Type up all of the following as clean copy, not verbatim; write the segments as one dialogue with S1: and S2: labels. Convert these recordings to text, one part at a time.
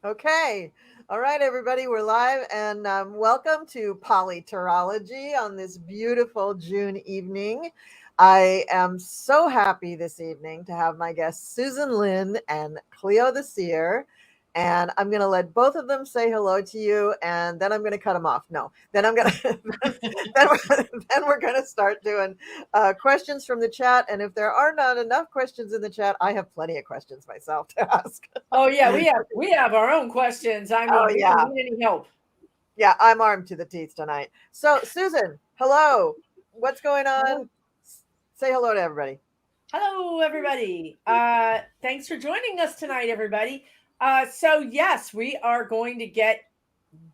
S1: Okay. All right, everybody, we're live and welcome to Polyterology on this beautiful June evening. I am so happy this evening to have my guests Susan Lynn and Cleo the Seer. And I'm going to let both of them say hello to you, and then I'm going to cut them off. No, then I'm going to then we're going to start doing questions from the chat. And if there are not enough questions in the chat, I have plenty of questions myself to ask.
S2: Oh yeah, we have our own questions. I
S1: Oh
S2: mean, we
S1: yeah.
S2: don't need any help.
S1: Yeah, I'm armed to the teeth tonight. So, Susan, hello. What's going on? Say hello to everybody.
S2: Hello, everybody. Thanks for joining us tonight, everybody. So yes, we are going to get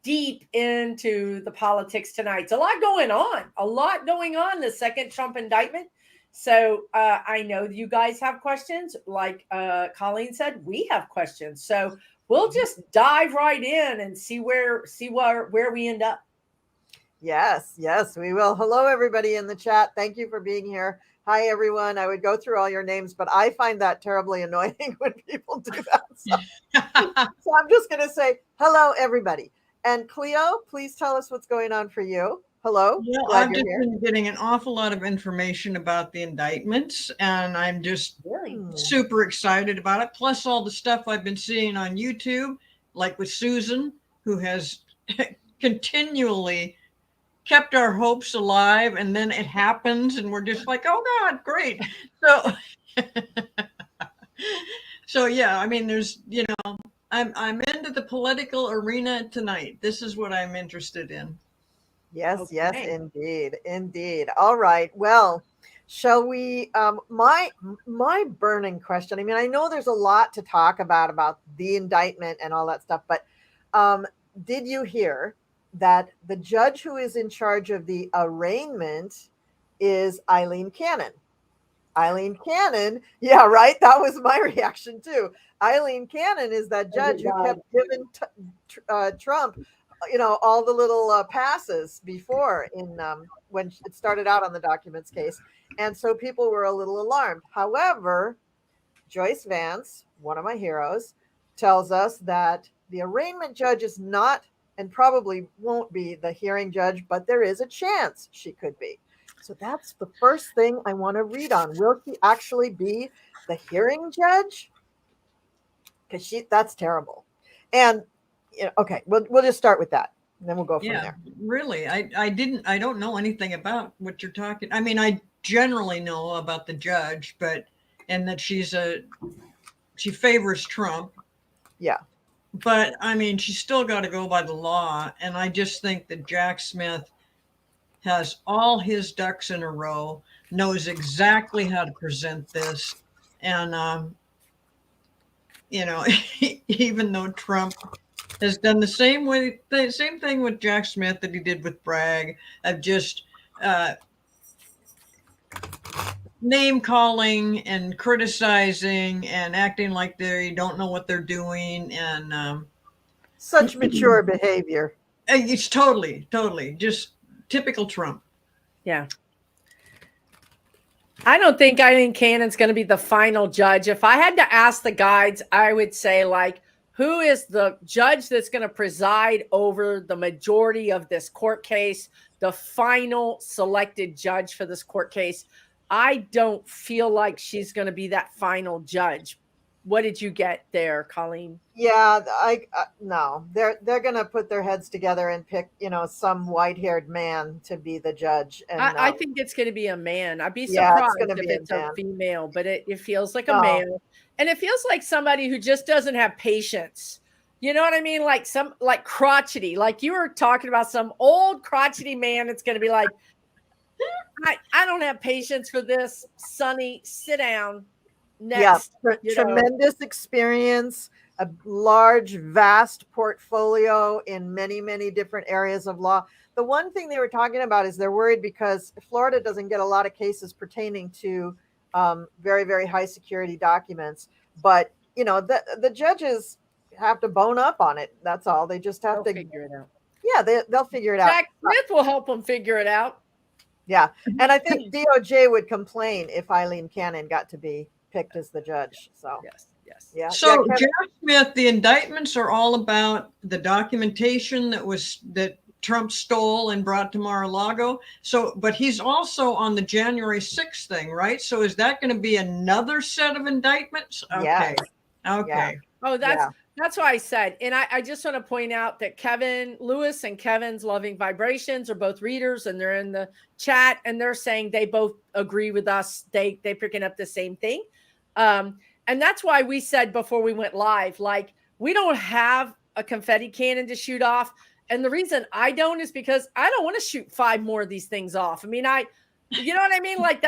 S2: deep into the politics tonight. It's a lot going on. A lot going on. The second Trump indictment. So I know you guys have questions. Like Colleen said, we have questions. So we'll just dive right in and see where we end up.
S1: Yes, yes, we will. Hello, everybody in the chat. Thank you for being here. Hi, everyone. I would go through all your names, but I find that terribly annoying when people do that. So I'm just going to say hello, everybody. And Cleo, please tell us what's going on for you. Hello.
S3: Well,
S1: Glad
S3: I've
S1: you're
S3: just
S1: here.
S3: been getting an awful lot of information about the indictments, and I'm just super excited about it. Plus, all the stuff I've been seeing on YouTube, like with Susan, who has continually kept our hopes alive, and then it happens, and we're just like, oh God, great. So, so yeah, I mean, there's, I'm into the political arena tonight. This is what I'm interested in.
S1: Yes,
S2: Okay.
S1: yes, indeed, indeed. All right. Well, shall we? My burning question. I mean, I know there's a lot to talk about the indictment and all that stuff, but um, did you hear that the judge who is in charge of the arraignment is Eileen Cannon? Eileen Cannon, yeah, right. That was my reaction too. Eileen Cannon is that judge who kept giving Trump, all the little passes before in when it started out on the documents case, and so people were a little alarmed. However, Joyce Vance, one of my heroes, tells us that the arraignment judge is not and probably won't be the hearing judge, but there is a chance she could be. So that's the first thing I want to read on. Will she actually be the hearing judge? Because that's terrible. And okay, we'll just start with that. And then we'll go from there.
S3: Really. I don't know anything about what you're talking. I mean, I generally know about the judge, and that she favors Trump.
S1: Yeah.
S3: But I mean, she's still got to go by the law. And I just think that Jack Smith has all his ducks in a row, knows exactly how to present this. And, even though Trump has done the same thing with Jack Smith that he did with Bragg, of just name calling and criticizing and acting like they don't know what they're doing, and
S1: such mature behavior.
S3: It's totally just typical Trump.
S2: Yeah. I don't think Eileen Cannon's going to be the final judge. If I had to ask the guides, I would say, like, who is the judge that's going to preside over the majority of this court case, the final selected judge for this court case? I don't feel like she's going to be that final judge. What did you get there, Colleen?
S1: Yeah, no. They're going to put their heads together and pick, some white-haired man to be the judge. And
S2: I think it's going to be a man. I'd be surprised if it's a female, but it feels like a male. And it feels like somebody who just doesn't have patience. You know what I mean? Like crotchety, like you were talking about some old crotchety man. It's going to be like, I don't have patience for this. Sonny, sit down. Next.
S1: Yeah, tremendous experience, a large, vast portfolio in many, many different areas of law. The one thing they were talking about is they're worried because Florida doesn't get a lot of cases pertaining to very, very high security documents. But, the judges have to bone up on it. That's all. They just have to
S2: figure it out.
S1: Yeah, they'll figure it out.
S2: Jack Smith will help them figure it out.
S1: Yeah. And I think DOJ would complain if Eileen Cannon got to be picked as the judge. So
S2: Yes.
S1: Yeah.
S3: So,
S1: Yeah,
S3: Jack Smith, the indictments are all about the documentation that Trump stole and brought to Mar-a-Lago. So, but he's also on the January 6th thing, right? So is that going to be another set of indictments? Okay.
S1: Yes.
S3: Okay.
S2: Oh,
S1: Yeah.
S2: that's what I said. And I just want to point out that Kevin Lewis and Kevin's Loving Vibrations are both readers, and they're in the chat, and they're saying they both agree with us. They're picking up the same thing. And that's why we said before we went live, like, we don't have a confetti cannon to shoot off. And the reason I don't is because I don't want to shoot 5 more of these things off. I mean, you know what I mean? Like,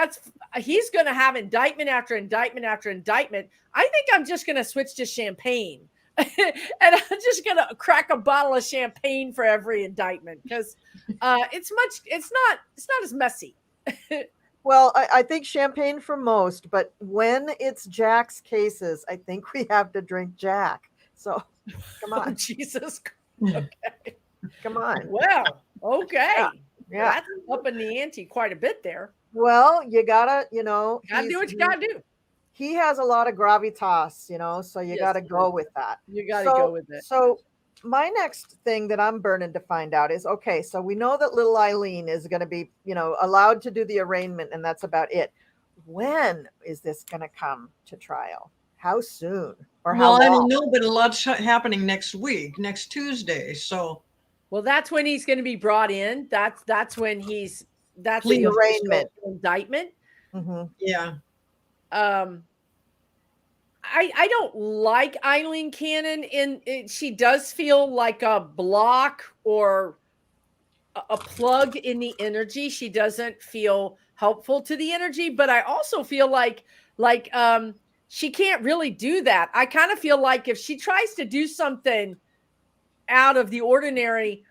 S2: he's going to have indictment after indictment after indictment. I think I'm just going to switch to champagne. And I'm just going to crack a bottle of champagne for every indictment, because it's not as messy.
S1: Well, I think champagne for most, but when it's Jack's cases, I think we have to drink Jack. So come
S2: Oh,
S1: on.
S2: Jesus.
S3: Yeah.
S2: Okay.
S1: Come on.
S2: Well, okay.
S1: Yeah.
S2: That's up in the ante quite a bit there.
S1: Well, you gotta,
S2: Gotta do what you gotta do.
S1: he has a lot of gravitas, so you
S2: Yes,
S1: gotta
S2: he
S1: go
S2: does.
S1: with that.
S2: You gotta go with it.
S1: So my next thing that I'm burning to find out is, okay, so we know that little Eileen is going to be, allowed to do the arraignment, and that's about it. When is this going to come to trial? How soon? Or how
S3: Well, I
S1: long?
S3: don't know, but a lot's happening next week, next Tuesday. So,
S2: Well, that's when he's going to be brought in. That's when that's
S3: Plea
S2: the
S1: arraignment.
S2: indictment.
S1: Mm-hmm.
S3: yeah.
S2: I don't like Eileen Cannon. She does feel like a block or a plug in the energy. She doesn't feel helpful to the energy, but I also feel like she can't really do that. I kind of feel like if she tries to do something out of the ordinary,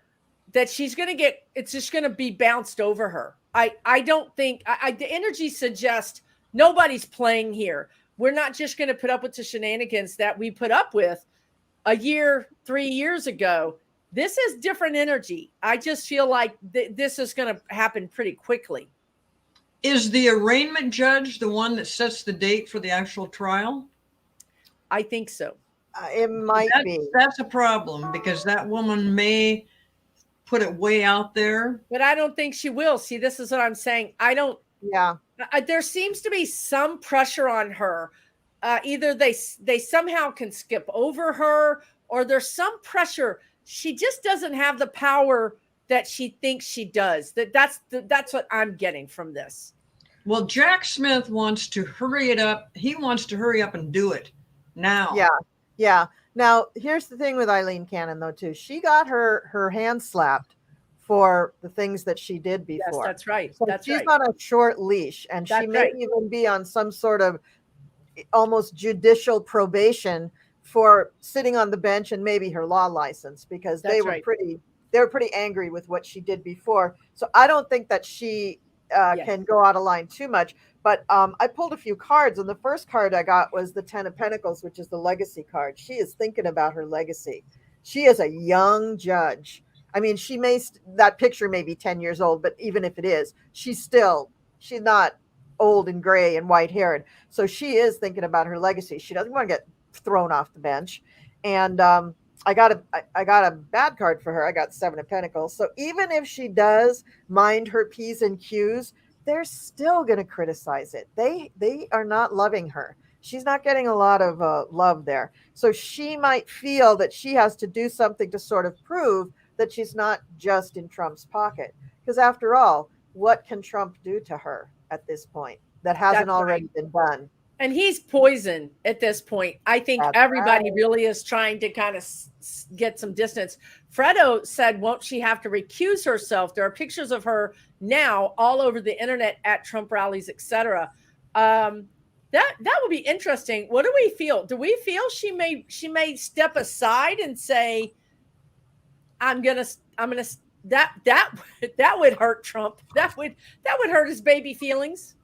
S2: that it's just going to be bounced over her. I don't think the energy suggests nobody's playing here. We're not just going to put up with the shenanigans that we put up with 3 years ago. This is different energy. I just feel like this is going to happen pretty quickly.
S3: Is the arraignment judge the one that sets the date for the actual trial?
S2: I think so.
S1: It might be.
S3: That's a problem, because that woman may put it way out there.
S2: But I don't think she will. See, this is what I'm saying. I don't.
S1: Yeah.
S2: There seems to be some pressure on her. Either they somehow can skip over her, or there's some pressure. She just doesn't have the power that she thinks she does. That's what I'm getting from this.
S3: Well, Jack Smith wants to hurry it up. He wants to hurry up and do it now.
S1: Yeah. Now, here's the thing with Eileen Cannon, though, too. She got her hand slapped for the things that she did before.
S2: Yes, that's right.
S1: So
S2: that's
S1: she's
S2: right.
S1: on a short leash, and
S2: That's
S1: she may even be on some sort of almost judicial probation for sitting on the bench and maybe her law license, because they were pretty angry with what she did before. So I don't think that she can go out of line too much. But I pulled a few cards, and the first card I got was the 10 of Pentacles, which is the legacy card. She is thinking about her legacy. She is a young judge. I mean, that picture may be 10 years old, but even if it is, she's not old and gray and white haired. So she is thinking about her legacy. She doesn't want to get thrown off the bench. And I got a bad card for her. I got 7 of Pentacles. So even if she does mind her P's and Q's, they're still going to criticize it. They are not loving her. She's not getting a lot of love there. So she might feel that she has to do something to sort of prove that she's not just in Trump's pocket. Because after all, what can Trump do to her at this point that hasn't already been done?
S2: And he's poison at this point. I think everybody really is trying to kind of get some distance. Fredo said, won't she have to recuse herself? There are pictures of her now all over the internet at Trump rallies, etc. That would be interesting. What do we feel? Do we feel she may step aside and say, I'm gonna that would hurt Trump. That would hurt his baby feelings.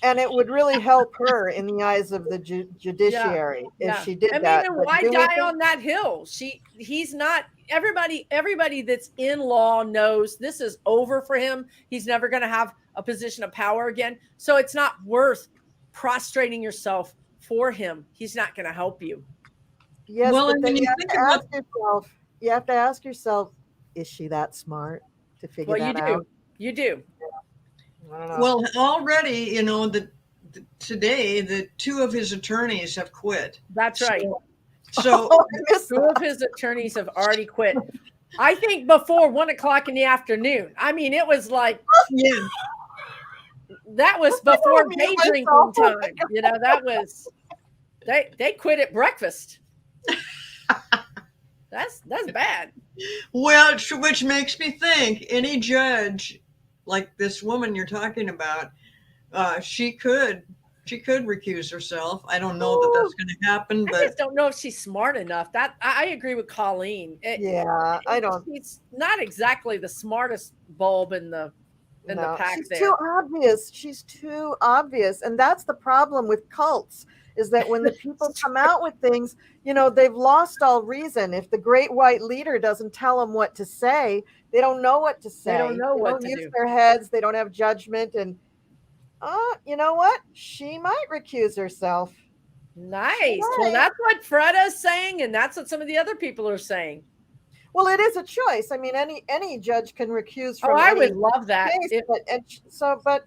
S1: And it would really help her in the eyes of the judiciary if she did that.
S2: I mean, why die on that hill? He's not. Everybody that's in law knows this is over for him. He's never going to have a position of power again. So it's not worth prostrating yourself for him, he's not going to help you.
S1: Yes,
S3: Well,
S1: but
S3: I
S1: then
S3: mean,
S1: you
S3: you
S1: have
S3: think
S1: to
S3: about
S1: ask yourself, is she that smart to figure
S2: Well, you
S1: that
S2: do.
S1: out?
S2: You do.
S1: I don't know.
S3: well, already, you know, today the two of his attorneys have quit.
S2: That's right.
S3: So
S1: Oh, I missed
S2: Two of his attorneys have already quit. I think before 1 o'clock in the afternoon. I mean, it was like,
S3: yeah.
S2: that was
S1: I
S2: before
S1: don't
S2: day
S1: mute
S2: drinking
S1: myself.
S2: time. You know, that was, they quit at breakfast. That's bad.
S3: Well, which makes me think any judge like this woman you're talking about, she could recuse herself. I don't know that that's going to happen,
S2: I
S3: but
S2: just don't know if she's smart enough. That I agree with Colleen.
S1: Yeah, I don't.
S2: She's not exactly the smartest bulb in the pack
S1: She's
S2: there.
S1: too obvious. She's too obvious. And that's the problem with cults, is that when the people come out with things, you know, they've lost all reason. If the great white leader doesn't tell them what to say, they don't know what to say.
S2: They don't know what to
S1: use
S2: do.
S1: their heads. They don't have judgment. And you know what? She might recuse herself.
S2: Nice. Well, that's what Freda's saying, and that's what some of the other people are saying.
S1: Well, it is a choice. I mean, any judge can recuse from.
S2: Oh, I
S1: any
S2: would love that.
S1: case, but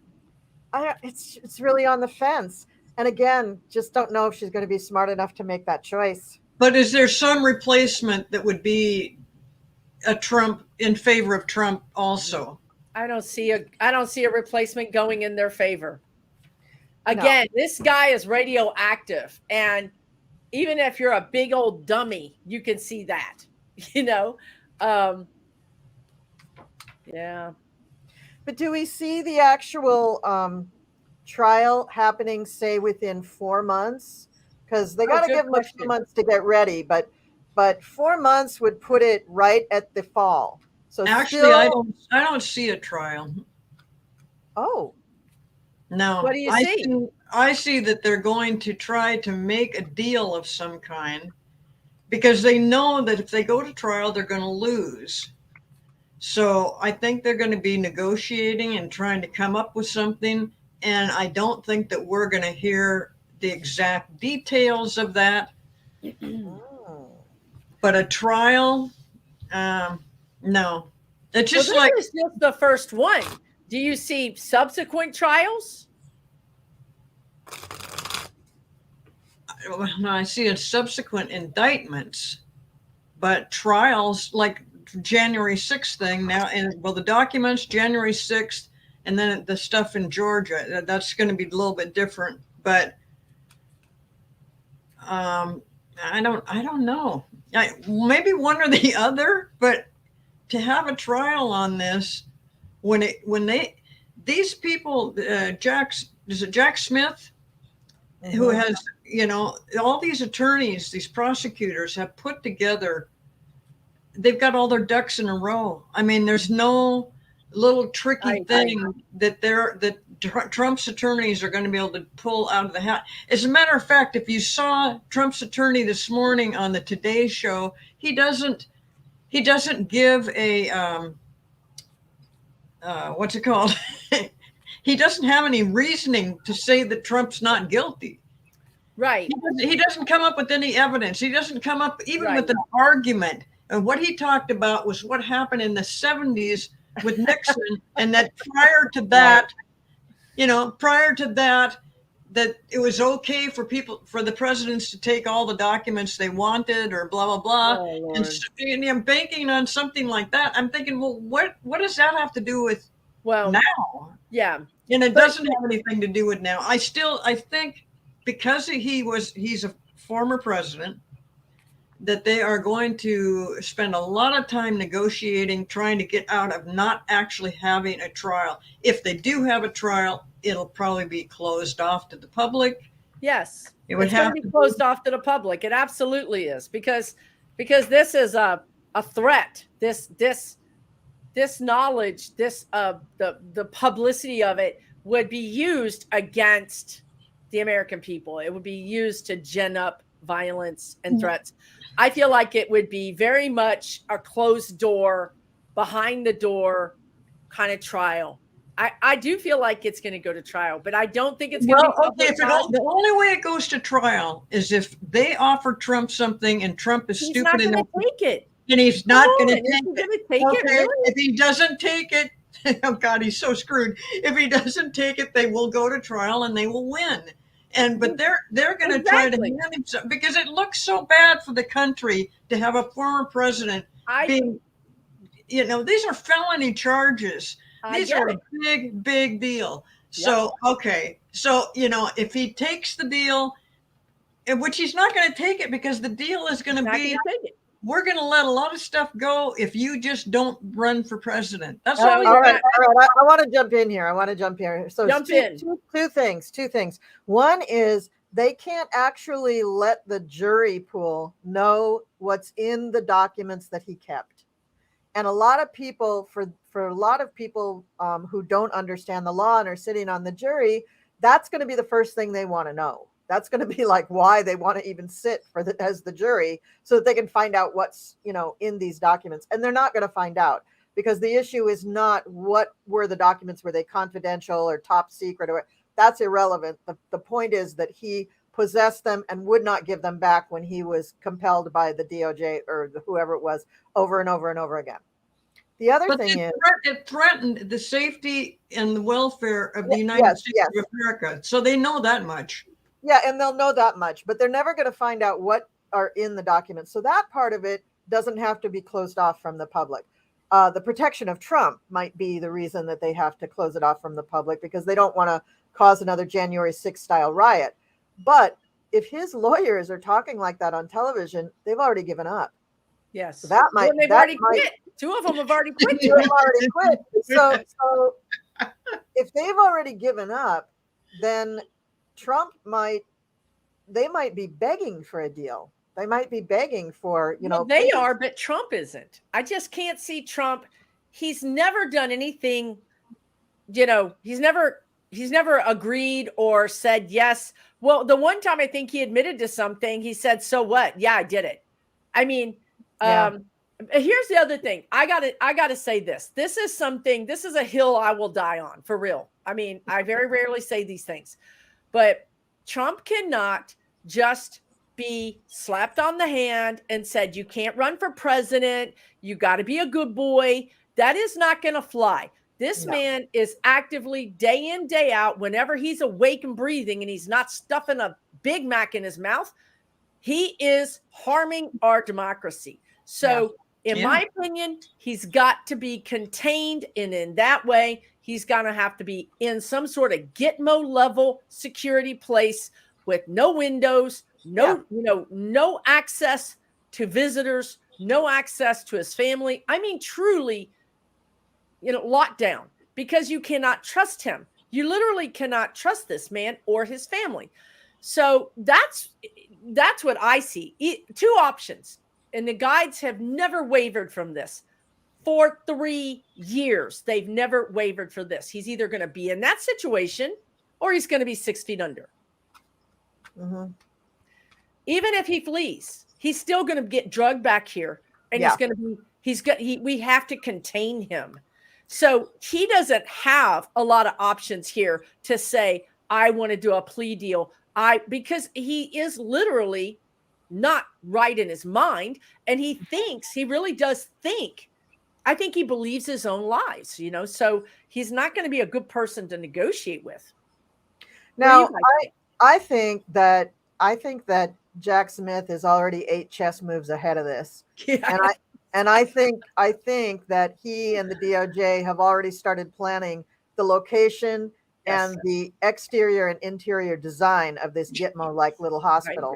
S1: it's really on the fence. And again, just don't know if she's going to be smart enough to make that choice.
S3: But is there some replacement that would be a Trump in favor of Trump also?
S2: I don't see a replacement going in their favor. Again, this guy is radioactive, and even if you're a big old dummy, you can see that. You know, yeah.
S1: But do we see the actual trial happening, say, within 4 months? Because they got to give them a few months to get ready, but 4 months would put it right at the fall. So
S3: actually, I don't see a trial.
S1: Oh.
S3: No.
S2: What do you see?
S3: I see that they're going to try to make a deal of some kind, because they know that if they go to trial, they're going to lose. So I think they're going to be negotiating and trying to come up with something. And I don't think that we're going to hear the exact details of that. But a trial, no. It's just
S2: this is just the first one. Do you see subsequent trials?
S3: No, I see subsequent indictments, but trials like January 6th thing now, and the documents January 6th, and then the stuff in Georgia, that's going to be a little bit different. But I don't know. Maybe one or the other, but to have a trial on this, these people, Jack Smith, who has, you know, all these attorneys, these prosecutors have put together, they've got all their ducks in a row. I mean, there's no little tricky thing that Trump's attorneys are going to be able to pull out of the hat. As a matter of fact, if you saw Trump's attorney this morning on the Today Show, he doesn't give a what's it called? He doesn't have any reasoning to say that Trump's not guilty.
S2: Right.
S3: He doesn't come up with any evidence. He doesn't come up even with an argument. And what he talked about was what happened in the 70s with Nixon, and that prior to that, that it was okay for the presidents to take all the documents they wanted, or blah, blah, blah.
S2: Oh,
S3: and I'm banking on something like that. I'm thinking, well, what does that have to do with now?
S2: Yeah.
S3: And it doesn't have anything to do with now. I think because he's a former president, that they are going to spend a lot of time negotiating, trying to get out of not actually having a trial. If they do have a trial, it'll probably be closed off to the public.
S2: Yes, it's going to be closed off to the public. It absolutely is, because this is a threat. This knowledge, the publicity of it would be used against the American people. It would be used to gin up violence and threats. I feel like it would be very much a closed door, behind the door kind of trial. I do feel like it's going to go to trial, but I don't think it's going to be
S3: okay. The only way it goes to trial is if they offer Trump something and Trump is stupid enough
S2: to take it.
S3: And he's not going to take
S2: it. Really?
S3: If he doesn't take it, oh God, he's so screwed. If he doesn't take it, they will go to trial and they will win. But they're going to try to hand him something because it looks so bad for the country to have a former president being, these are felony charges. These are a big deal. So, okay. So, if he takes the deal, which he's not going to take it because the deal is going to be, we're going to let a lot of stuff go if you just don't run for president. That's all.
S1: All right. I want to jump in here. So two things. One is they can't actually let the jury pool know what's in the documents that he kept. And a lot of people, for a lot of people who don't understand the law and are sitting on the jury, that's going to be the first thing they want to know. That's going to be like why they want to even sit as the jury so that they can find out what's, in these documents. And they're not going to find out because the issue is not what were the documents, were they confidential or top secret, or that's irrelevant. The point is that he possessed them and would not give them back when he was compelled by the DOJ or whoever it was over and over and over again. The other thing is
S3: it threatened the safety and the welfare of the United States of America. So they know that much.
S1: Yeah, and they'll know that much, but they're never going to find out what are in the documents. So that part of it doesn't have to be closed off from the public. The protection of Trump might be the reason that they have to close it off from the public because they don't want to cause another January 6th style riot. But if his lawyers are talking like that on television, they've already given up.
S2: Yes.
S1: So that might.
S2: They've already quit. Two of them have already quit.
S1: So if they've already given up, then Trump might be begging for a deal. They might be begging for,
S2: they are, but Trump isn't. I just can't see Trump. He's never done anything, he's never agreed or said yes. Well, the one time I think he admitted to something, he said, "So what? Yeah, I did it." I mean, here's the other thing. I gotta say this. This is a hill I will die on, for real. I mean, I very rarely say these things. But Trump cannot just be slapped on the hand and said, you can't run for president. You got to be a good boy. That is not going to fly. This man is actively day in, day out, whenever he's awake and breathing and he's not stuffing a Big Mac in his mouth, he is harming our democracy. So in my opinion, he's got to be contained. And in that way, he's going to have to be in some sort of Gitmo level security place with no windows, no access to visitors, no access to his family. I mean, truly, locked down because you cannot trust him. You literally cannot trust this man or his family. So that's what I see. Two options. And the guides have never wavered from this. For 3 years, they've never wavered for this. He's either going to be in that situation or he's going to be 6 feet under.
S1: Mm-hmm.
S2: Even if he flees, he's still going to get drugged back here. And we have to contain him. So he doesn't have a lot of options here to say, I want to do a plea deal. Because he is literally not right in his mind. And he really does think. I think he believes his own lies, so he's not going to be a good person to negotiate with.
S1: Now, I think that Jack Smith is already 8 chess moves ahead of this. Yeah. And I think that he and the DOJ have already started planning the location and the exterior and interior design of this Gitmo-like little hospital.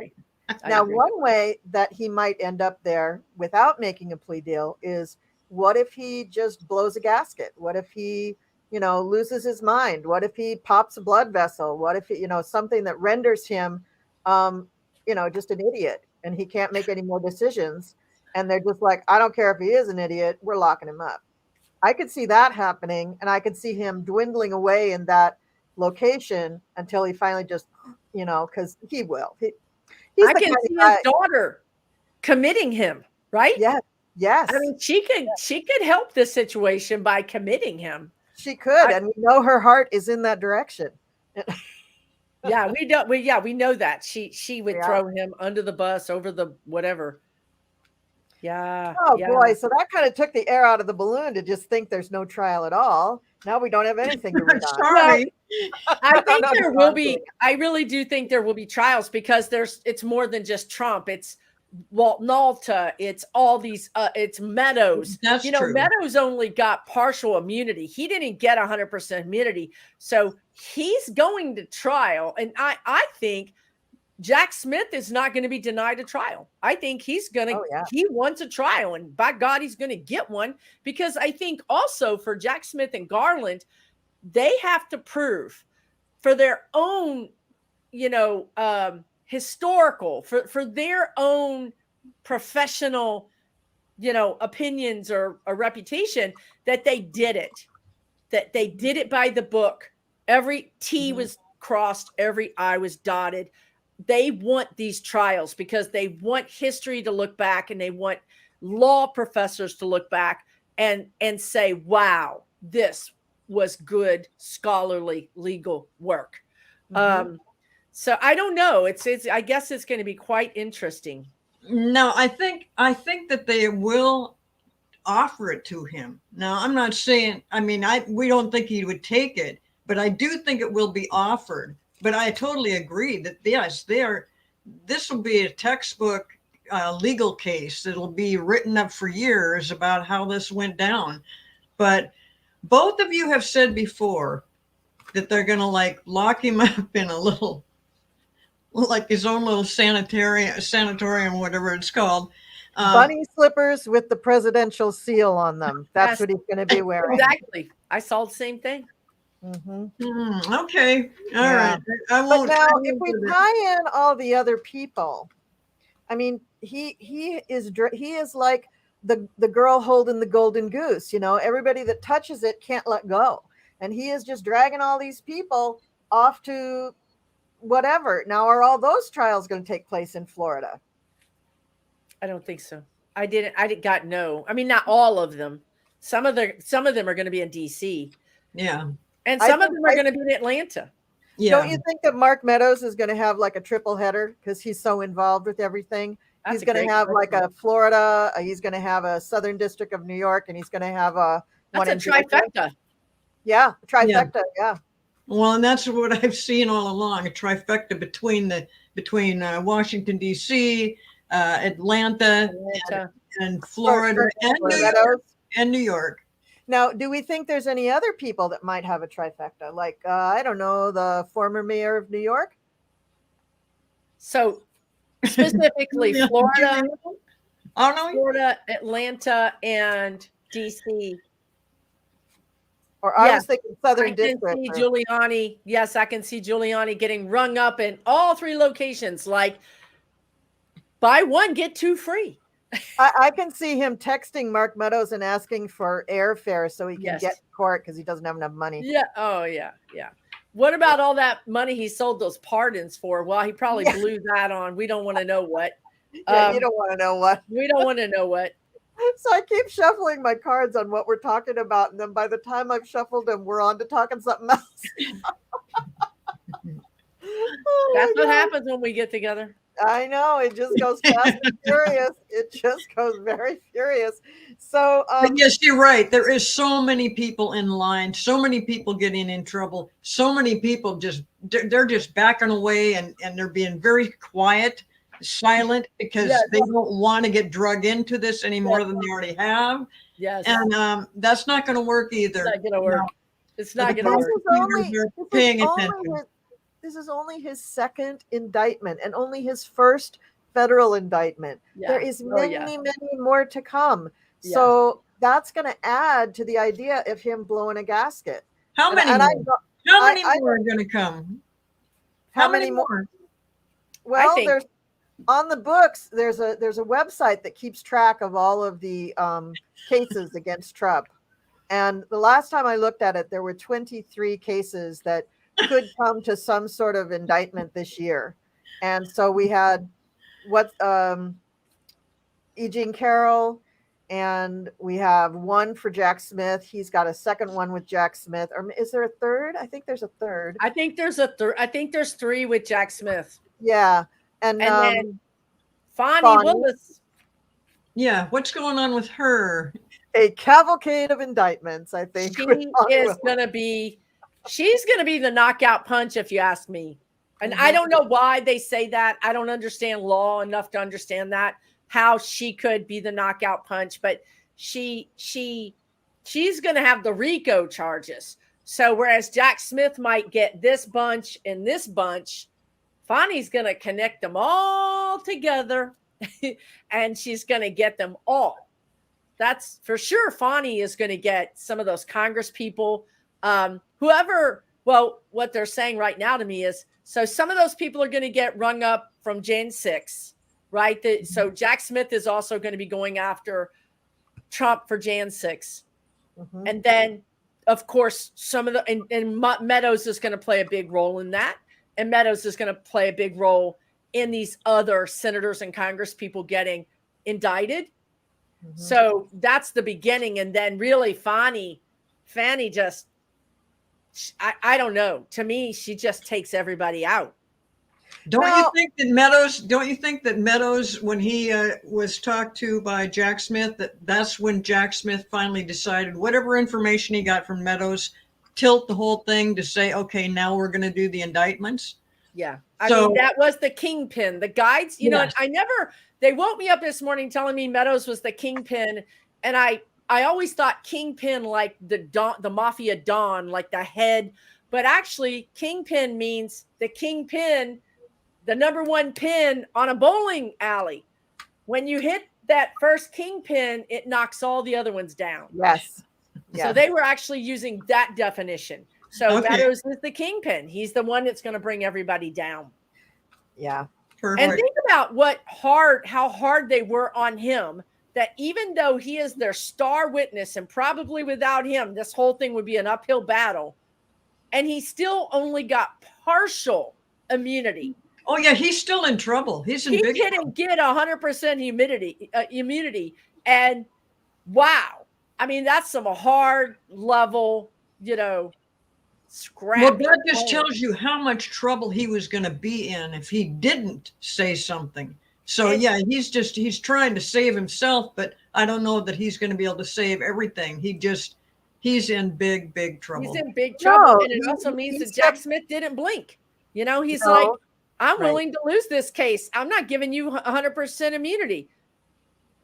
S1: Now, one way that he might end up there without making a plea deal is, what if he just blows a gasket? What if he, loses his mind? What if he pops a blood vessel? What if he, something that renders him, just an idiot and he can't make any more decisions? And they're just like, I don't care if he is an idiot, we're locking him up. I could see that happening, and I could see him dwindling away in that location until he finally just, because he will.
S2: I can see his daughter committing him, right?
S1: Yeah. Yes.
S2: I mean, she could help this situation by committing him.
S1: She could, and we know her heart is in that direction.
S2: Yeah, we know that. She would throw him under the bus, over the whatever. Yeah.
S1: Oh boy, so that kind of took the air out of the balloon to just think there's no trial at all. Now we don't have anything to read on.
S3: Sorry.
S2: Well, I think there will be. I really do think there will be trials because it's more than just Trump. It's Walt Nalta. It's all these. It's Meadows.
S3: That's true.
S2: Meadows only got partial immunity. He didn't get 100% immunity, so he's going to trial. And I think Jack Smith is not going to be denied a trial. I think he's going to, he wants a trial, and by God, he's going to get one, because I think also for Jack Smith and Garland, they have to prove for their own, historical, for their own professional, opinions or a reputation, that they did it by the book. Every T was crossed, every I was dotted. They want these trials because they want history to look back, and they want law professors to look back and say, wow, this was good scholarly legal work. So I don't know. It's I guess it's going to be quite interesting.
S3: No, I think that they will offer it to him. Now, I'm not saying, we don't think he would take it, but I do think it will be offered. But I totally agree that, yes, this will be a textbook legal case. It'll be written up for years about how this went down. But both of you have said before that they're going to lock him up in a little, like his own little sanatorium, whatever it's called.
S1: Bunny slippers with the presidential seal on them. That's what he's going to be wearing.
S2: Exactly. I saw the same thing.
S3: Okay. All right.
S1: But now, if we tie in all the other people, he is like the girl holding the golden goose. Everybody that touches it can't let go, and he is just dragging all these people off to whatever. Now, are all those trials going to take place in Florida?
S2: I don't think so. I got no. Not all of them. Some of them are going to be in DC.
S3: Yeah.
S2: And some of them are going to be in Atlanta.
S1: Yeah. Don't you think that Mark Meadows is going to have like a triple header because he's so involved with everything? He's going to have like a Florida, he's going to have a Southern District of New York, and he's going to have
S2: one in trifecta.
S1: Yeah, trifecta. Yeah.
S3: Well, and that's what I've seen all along, a trifecta between Washington, D.C., Atlanta. And Florida and New York.
S1: Now, do we think there's any other people that might have a trifecta? Like, I don't know, the former mayor of New York?
S2: So, specifically Florida, Florida, Atlanta, and D.C.
S1: Or I was thinking Southern District.
S2: I can see Giuliani. Yes, I can see Giuliani getting rung up in all three locations. Like, buy one, get two free.
S1: I can see him texting Mark Meadows and asking for airfare so he can get to court because he doesn't have enough money.
S2: Yeah. Oh, yeah. Yeah. What about all that money he sold those pardons for? Well, he probably blew that on. We don't want to know what.
S1: You don't want to know what.
S2: We don't want to know what.
S1: So I keep shuffling my cards on what we're talking about. And then by the time I've shuffled them, we're on to talking something else.
S2: That's what happens when we get together.
S1: I know, it just goes fast and furious. It just goes very furious. So
S3: but yes, you're right. There is so many people in line, so many people getting in trouble, so many people they're just backing away and they're being very quiet, silent, because they don't want to get drug into this any more than they already have.
S2: Yes.
S3: And that's not going to work either.
S2: It's not going to work. It's not going to work.
S3: Paying attention.
S1: This is only his second indictment and only his first federal indictment. Yeah. There is many more to come. Yeah. So that's going to add to the idea of him blowing a gasket.
S3: How many more? How many more are going to come?
S1: How many more? Well, there's on the books. There's a website that keeps track of all of the cases against Trump. And the last time I looked at it, there were 23 cases that could come to some sort of indictment this year. And so we had Eugene Carroll, and we have one for Jack Smith. He's got a second one with Jack Smith. Or is there a third? I think there's a third.
S2: I think there's a third. I think there's 3 with Jack Smith.
S1: Yeah. And
S2: then Fonnie Willis.
S3: Yeah. What's going on with her?
S1: A cavalcade of indictments, I think.
S2: She's going to be the knockout punch, if you ask me. And I don't know why they say that. I don't understand law enough to understand that, how she could be the knockout punch, but she's going to have the RICO charges. So whereas Jack Smith might get this bunch and this bunch, Fonnie's going to connect them all together and she's going to get them all. That's for sure. Fonnie is going to get some of those Congress people, what they're saying right now to me is, so some of those people are going to get rung up from Jan 6, right? So Jack Smith is also going to be going after Trump for Jan 6. Mm-hmm. And then, of course, some of the, and Meadows is going to play a big role in that. And Meadows is going to play a big role in these other senators and Congress people getting indicted. Mm-hmm. So that's the beginning. And then really Fannie just, I don't know. To me, she just takes everybody out.
S3: Don't you think that Meadows, when he was talked to by Jack Smith, that's when Jack Smith finally decided whatever information he got from Meadows, tilt the whole thing to say, okay, now we're going to do the indictments?
S2: Yeah. I mean, that was the kingpin. The guides, you know, they woke me up this morning telling me Meadows was the kingpin. And I always thought kingpin like the mafia don, like the head. But actually, kingpin means the kingpin, the number one pin on a bowling alley. When you hit that first kingpin, it knocks all the other ones down.
S1: Yes.
S2: So they were actually using that definition. So Meadows is the kingpin. He's the one that's going to bring everybody down.
S1: Yeah.
S2: Perfect. And think about how hard they were on him, that even though he is their star witness and probably without him, this whole thing would be an uphill battle. And he still only got partial immunity.
S3: Oh, yeah. He's still in trouble. He
S2: didn't get 100% immunity. And wow. I mean, that's some hard level, scrap.
S3: Well, that just tells you how much trouble he was going to be in if he didn't say something. So, he's trying to save himself, but I don't know that he's going to be able to save everything. He's in big, big trouble.
S2: He's in big trouble. And it also means that Jack Smith didn't blink. He's like, I'm willing to lose this case. I'm not giving you 100% immunity.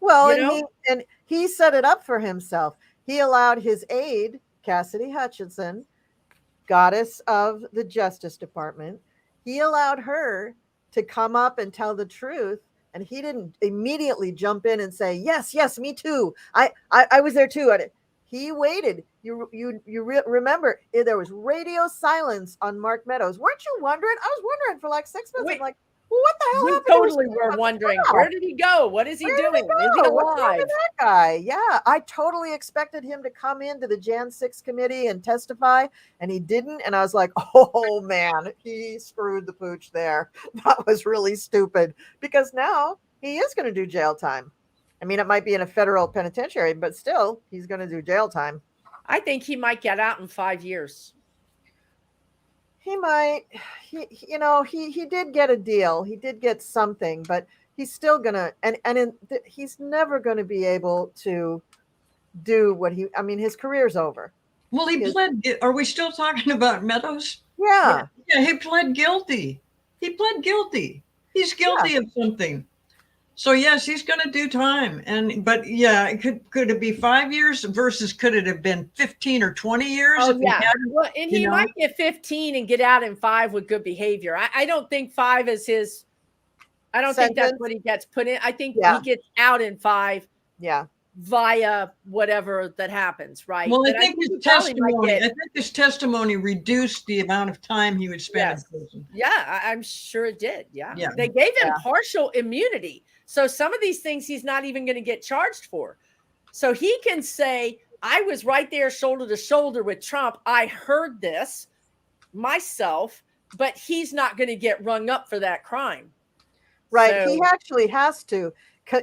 S1: Well, and he set it up for himself. He allowed his aide, Cassidy Hutchinson, goddess of the Justice Department, he allowed her to come up and tell the truth. And he didn't immediately jump in and say, yes, me too. I was there too. He waited. You remember there was radio silence on Mark Meadows. Weren't you wondering? I was wondering for like 6 months. I'm like, well, what the hell happened?
S2: We totally were wondering. Where did he go? What is he doing? Is he alive?
S1: What's wrong with that guy? Yeah, I totally expected him to come into the Jan 6 committee and testify, and he didn't. And I was like, oh man, he screwed the pooch there. That was really stupid, because now he is going to do jail time. I mean, it might be in a federal penitentiary, but still, he's going to do jail time.
S2: I think he might get out in 5 years.
S1: He might. He did get a deal. He did get something, but he's still gonna he's never going to be able to do what his career's over.
S3: Well, he pled. Are we still talking about Meadows?
S1: Yeah.
S3: Yeah, he pled guilty. He's guilty of something. So yes, he's going to do time. But could it be 5 years versus could it have been 15 or 20 years?
S2: Oh, yeah. He might get 15 and get out in 5 with good behavior. I don't think 5 is his. I don't think that's what he gets put in. I think he gets out in 5.
S1: Yeah.
S2: Via whatever that happens, right?
S3: Well, I think his testimony reduced the amount of time he would spend in prison.
S2: Yeah, I'm sure it did. Yeah. They gave him partial immunity. So some of these things he's not even going to get charged for. So he can say, I was right there shoulder to shoulder with Trump. I heard this myself, but he's not going to get rung up for that crime.
S1: Right. So, he actually has to,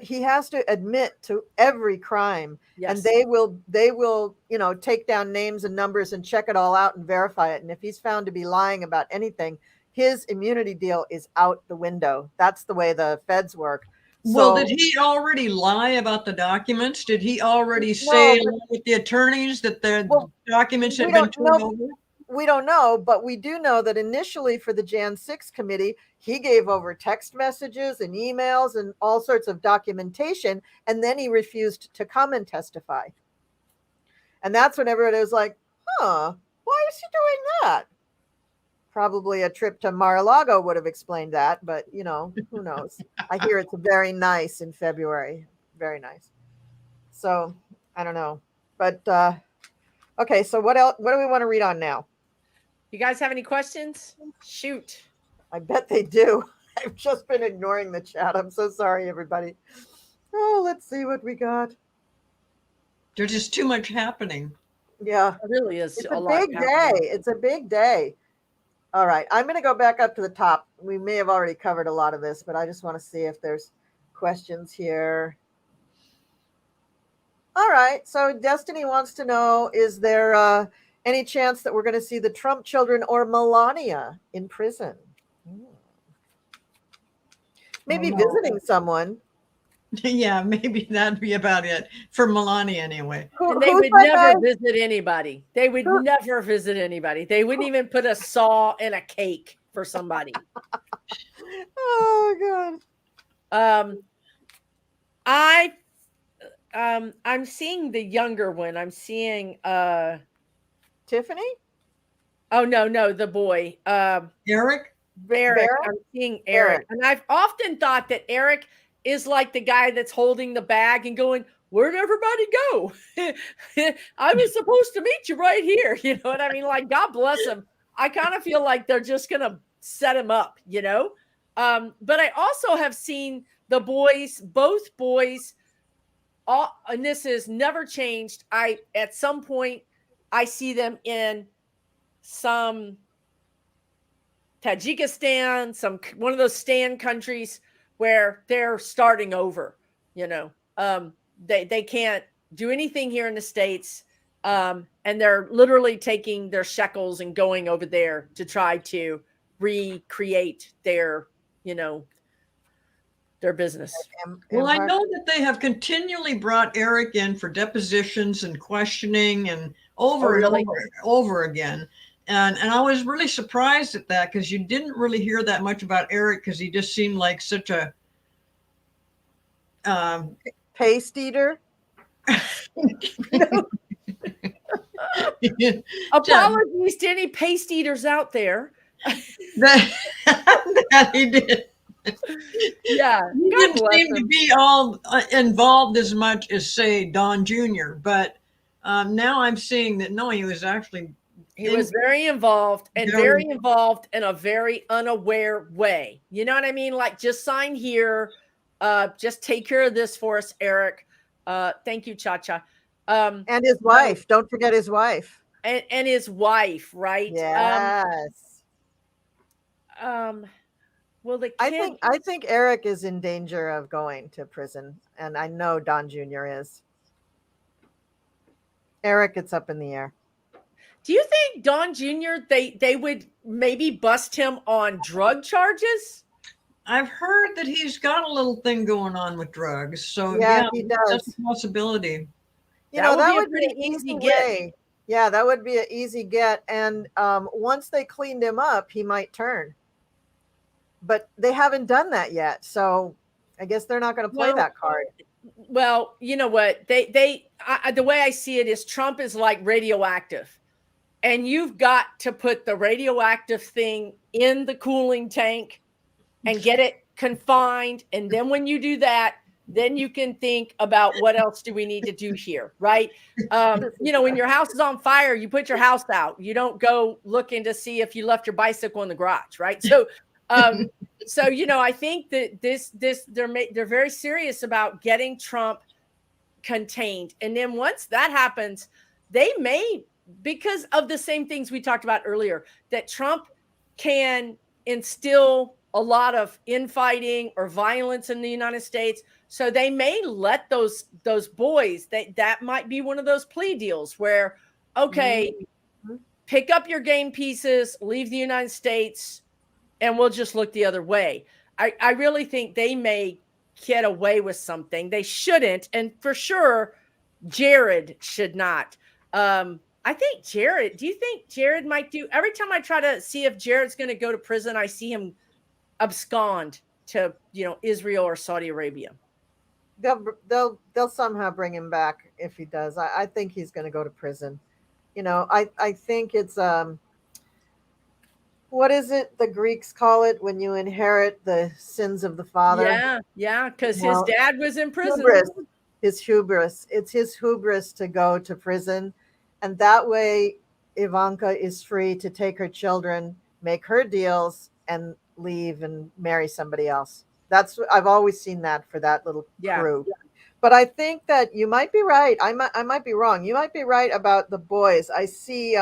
S1: he has to admit to every crime.
S2: Yes.
S1: And they will, take down names and numbers and check it all out and verify it. And if he's found to be lying about anything, his immunity deal is out the window. That's the way the feds work.
S3: Well, did he already lie about the documents? Did he already say with the attorneys that the documents had been turned over?
S1: We don't know, but we do know that initially for the Jan 6 committee, he gave over text messages and emails and all sorts of documentation, and then he refused to come and testify. And that's when everybody was like, why is he doing that? Probably a trip to Mar-a-Lago would have explained that, but who knows? I hear it's very nice in February. Very nice. So I don't know. But okay, so what else? What do we want to read on now?
S2: You guys have any questions? Shoot.
S1: I bet they do. I've just been ignoring the chat. I'm so sorry, everybody. Oh, let's see what we got.
S3: There's just too much happening.
S1: Yeah.
S2: It really is.
S1: It's a big day. It's a big day. All right. I'm going to go back up to the top. We may have already covered a lot of this, but I just want to see if there's questions here. All right. So Destiny wants to know, is there any chance that we're going to see the Trump children or Melania in prison? Maybe visiting someone.
S3: Yeah, maybe that'd be about it for Melania anyway.
S2: And they would never visit anybody. They would never visit anybody. They wouldn't even put a saw in a cake for somebody.
S1: Oh God.
S2: I'm seeing the younger one. I'm seeing
S1: Tiffany?
S2: Oh no, the boy.
S3: Eric?
S2: Eric. I'm seeing Eric. And I've often thought that Eric is like the guy that's holding the bag and going, where'd everybody go? I was supposed to meet you right here. You know what I mean? Like, God bless him. I kind of feel like they're just going to set him up, But I also have seen the boys, both boys, and this is never changed. At some point, I see them in some Tajikistan, one of those Stan countries where they're starting over, they can't do anything here in the States. And they're literally taking their shekels and going over there to try to recreate their business.
S3: Well, I know that they have continually brought Eric in for depositions and questioning and over again. And I was really surprised at that because you didn't really hear that much about Eric because he just seemed like such a
S1: paste eater.
S2: Apologies to any paste eaters out there.
S3: that he did.
S2: Yeah,
S3: he didn't seem to be all involved as much as, say, Don Jr. But now I'm seeing that no, he was actually.
S2: He was very involved and very involved in a very unaware way. You know what I mean? Like, just sign here. Just take care of this for us, Eric. Thank you, Cha-Cha.
S1: And his wife. Don't forget his wife.
S2: And his wife, right?
S1: Yes.
S2: Well, the kid...
S1: I think Eric is in danger of going to prison, and I know Don Jr. is. Eric, it's up in the air.
S2: Do you think Don Jr., they would maybe bust him on drug charges?
S3: I've heard that he's got a little thing going on with drugs. So
S1: yeah he does.
S3: That's a possibility.
S1: That would be an easy way. Yeah, that would be an easy get. And once they cleaned him up, he might turn. But they haven't done that yet. So I guess they're not going to play that card.
S2: Well, you know what? The way I see it is Trump is like radioactive. And you've got to put the radioactive thing in the cooling tank and get it confined. And then when you do that, then you can think about what else do we need to do here, right? When your house is on fire, you put your house out. You don't go looking to see if you left your bicycle in the garage, right? So, I think that they're very serious about getting Trump contained. And then once that happens, they may, because of the same things we talked about earlier, that Trump can instill a lot of infighting or violence in the United States. So they may let those boys, that might be one of those plea deals where, okay, pick up your game pieces, leave the United States, and we'll just look the other way. I really think they may get away with something. They shouldn't. And for sure, Jared should not. I think Jared, do you think Jared might do, every time I try to see if Jared's going to go to prison, I see him abscond to, Israel or Saudi Arabia.
S1: They'll somehow bring him back if he does. I think he's going to go to prison. I think it's what is it the Greeks call it when you inherit the sins of the father?
S2: Yeah, because his dad was in prison.
S1: His hubris. It's his hubris to go to prison, and that way Ivanka is free to take her children, make her deals, and leave and marry somebody else. I've always seen that for that little crew. Yeah. But I think that you might be right. I might be wrong. You might be right about the boys. I see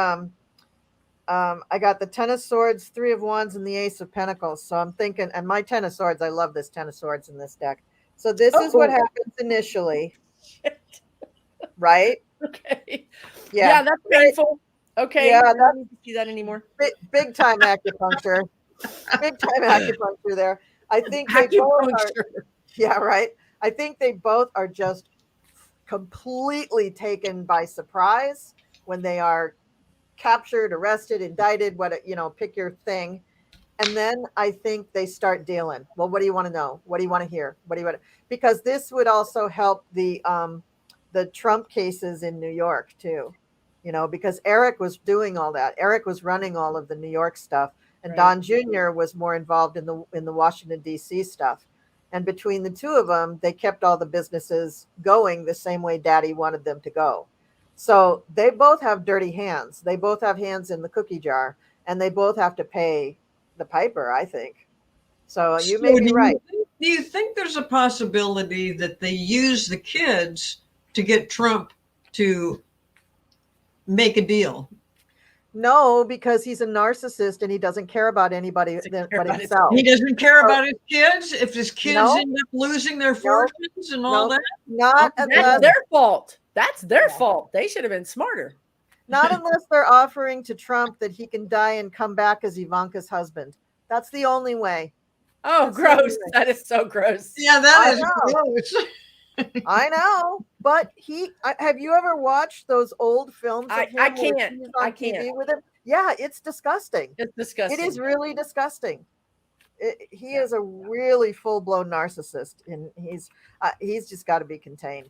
S1: I got the Ten of Swords, Three of Wands, and the Ace of Pentacles. So I'm thinking, and my Ten of Swords, I love this Ten of Swords in this deck. So this is what happens initially. Right?
S2: Okay. Yeah, that's painful. Okay.
S1: Yeah,
S2: I don't need to see that anymore.
S1: Big time acupuncture. Big time acupuncture there. I think they both are. Yeah, right. I think they both are just completely taken by surprise when they are captured, arrested, indicted, pick your thing. And then I think they start dealing. Well, what do you want to know? What do you want to hear? Because this would also help the Trump cases in New York too, because Eric was doing all that. Eric was running all of the New York stuff, and right. Don Jr. was more involved in the Washington D.C. stuff. And between the two of them, they kept all the businesses going the same way Daddy wanted them to go. So they both have dirty hands. They both have hands in the cookie jar, and they both have to pay the piper, I think. So you may be right.
S3: Do you think there's a possibility that they use the kids to get Trump to make a deal?
S1: No, because he's a narcissist and he doesn't care about anybody but himself.
S3: He doesn't care about his kids? If his kids end up losing their fortunes and all that?
S2: That's their fault. That's their fault. They should have been smarter.
S1: Not unless they're offering to Trump that he can die and come back as Ivanka's husband. That's the only way.
S2: Oh, gross. That is so gross.
S3: Yeah, that is gross.
S1: I know, but have you ever watched those old films?
S2: I can't.
S1: With him? Yeah, it's disgusting.
S2: It's disgusting.
S1: It is really disgusting. He is a really full-blown narcissist, and he's just got to be contained.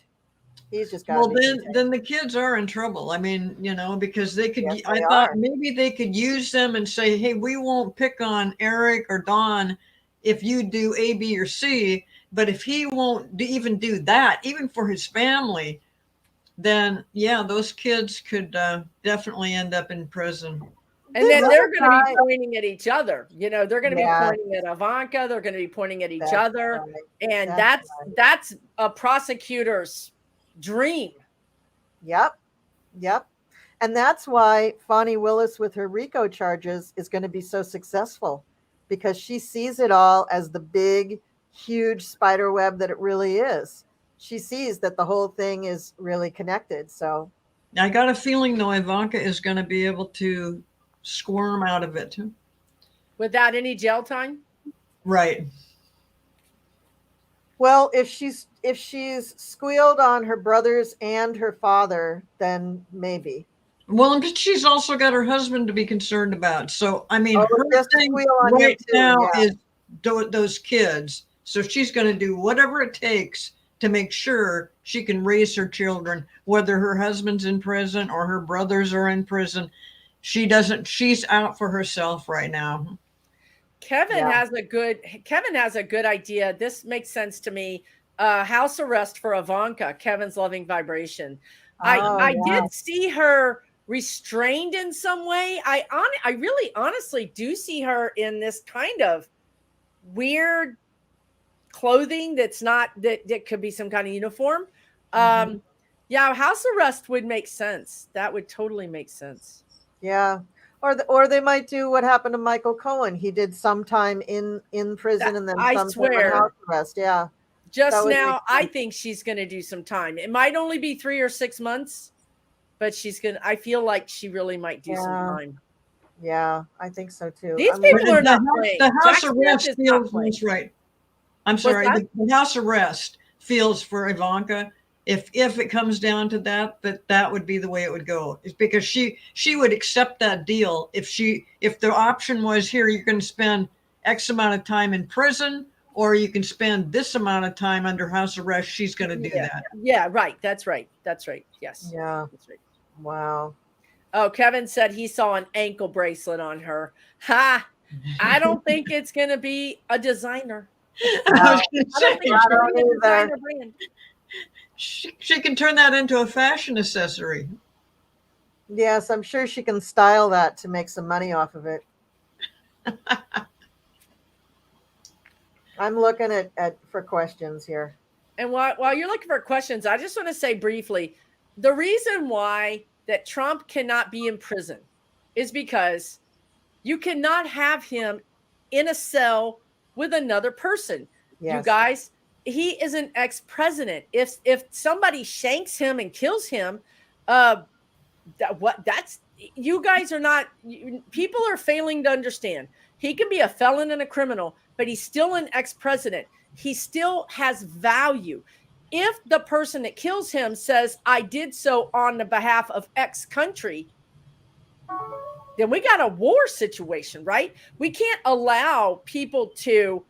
S1: He's just got.
S3: Well, then the kids are in trouble. I mean, because they could. Yes, I thought maybe they could use them and say, "Hey, we won't pick on Eric or Don if you do A, B, or C." But if he won't even do that, even for his family, then those kids could definitely end up in prison.
S2: And then they're going to be pointing at each other. They're going to be pointing at Ivanka. They're going to be pointing at each other. Right. And that's a prosecutor's dream.
S1: Yep. And that's why Fani Willis with her RICO charges is going to be so successful, because she sees it all as the big, huge spider web that it really is. She sees that the whole thing is really connected. So
S3: I got a feeling though Ivanka is going to be able to squirm out of it
S2: without any jail time.
S3: Right.
S1: Well, if she's squealed on her brothers and her father, then maybe.
S3: Well, but she's also got her husband to be concerned about. So I mean, her thing right now is those kids. So she's going to do whatever it takes to make sure she can raise her children, whether her husband's in prison or her brothers are in prison. She's out for herself right now.
S2: Kevin has a good idea. This makes sense to me. House arrest for Ivanka, Kevin's loving vibration. I did see her restrained in some way. I really honestly do see her in this kind of weird clothing that could be some kind of uniform. House arrest would make sense. That would totally make sense.
S1: Yeah. Or they might do what happened to Michael Cohen. He did some time in prison and then
S2: I
S1: some time
S2: swear.
S1: on house arrest. Yeah.
S2: Just now, I think she's going to do some time. It might only be 3 or 6 months, but I feel like she really might do some time.
S1: Yeah, I think so too.
S2: These people are not playing.
S3: The house arrest feels right. I'm sorry. The house arrest feels for Ivanka. If it comes down to that would be the way it would go. It's because she would accept that deal if the option was, here, you're going to spend X amount of time in prison, or you can spend this amount of time under house arrest. She's going to do that.
S2: Yeah, right. That's right. Yes.
S1: Yeah.
S2: That's right.
S1: Wow.
S2: Oh, Kevin said he saw an ankle bracelet on her. Ha! I don't think it's going to be a designer.
S3: I don't either. She can turn that into a fashion accessory.
S1: Yes, I'm sure she can style that to make some money off of it. I'm looking at for questions here.
S2: And while you're looking for questions, I just want to say briefly, the reason why that Trump cannot be in prison is because you cannot have him in a cell with another person. Yes. You guys, he is an ex-president. If somebody shanks him and kills him, you guys are not, people are failing to understand. He can be a felon and a criminal, but he's still an ex-president. He still has value. If the person that kills him says, I did so on the behalf of X country, then we got a war situation, right? We can't allow people to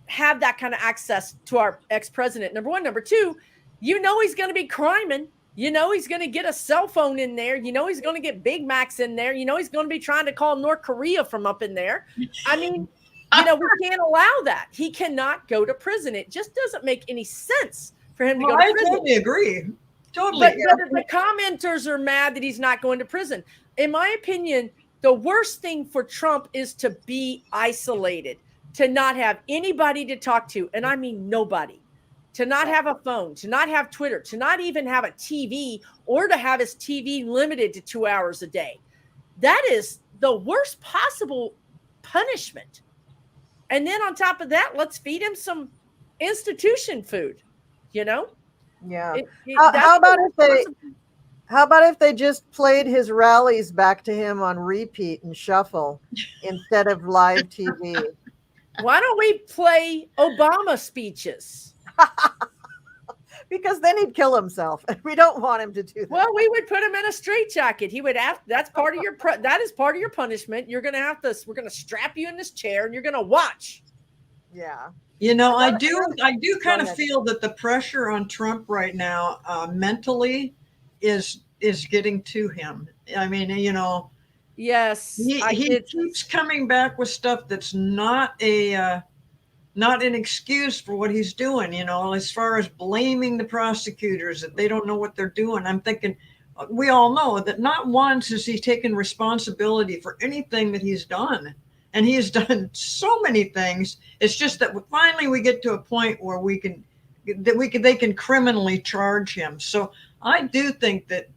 S2: have that kind of access to our ex-president. Number one. Number two, he's going to be criming. He's going to get a cell phone in there. He's going to get Big Macs in there. He's going to be trying to call North Korea from up in there. I mean, we can't allow that. He cannot go to prison. It just doesn't make any sense for him to go to prison.
S3: I totally agree. Totally.
S2: But the commenters are mad that he's not going to prison. In my opinion, the worst thing for Trump is to be isolated, to not have anybody to talk to. And I mean, nobody. To not have a phone, to not have Twitter, to not even have a TV, or to have his TV limited to 2 hours a day. That is the worst possible punishment. And then on top of that, let's feed him some institution food, Yeah.
S1: How about if they just played his rallies back to him on repeat and shuffle instead of live TV?
S2: Why don't we play Obama speeches?
S1: Because then he'd kill himself. We don't want him to do that.
S2: Well, we would put him in a straitjacket. He would have. That's part of your. That is part of your punishment. You're going to have to. We're going to strap you in this chair, and you're going to watch.
S1: Yeah.
S3: I do kind of feel that the pressure on Trump right now, mentally, is getting to him. I mean,
S2: Yes,
S3: he keeps coming back with stuff that's not an excuse for what he's doing, as far as blaming the prosecutors that they don't know what they're doing. I'm thinking, we all know that not once has he taken responsibility for anything that he's done. And he has done so many things. It's just that finally we get to a point where they can criminally charge him. So I do think that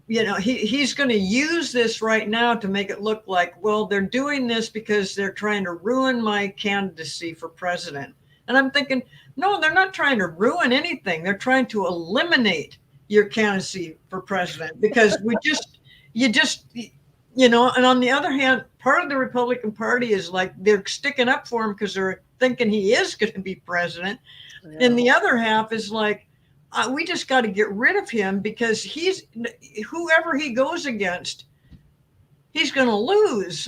S3: he's going to use this right now to make it look like, well, they're doing this because they're trying to ruin my candidacy for president. And I'm thinking, no, they're not trying to ruin anything. They're trying to eliminate your candidacy for president because and on the other hand, part of the Republican Party is like, they're sticking up for him because they're thinking he is going to be president. Yeah. And the other half is like, we just got to get rid of him because whoever he goes against, he's going to lose.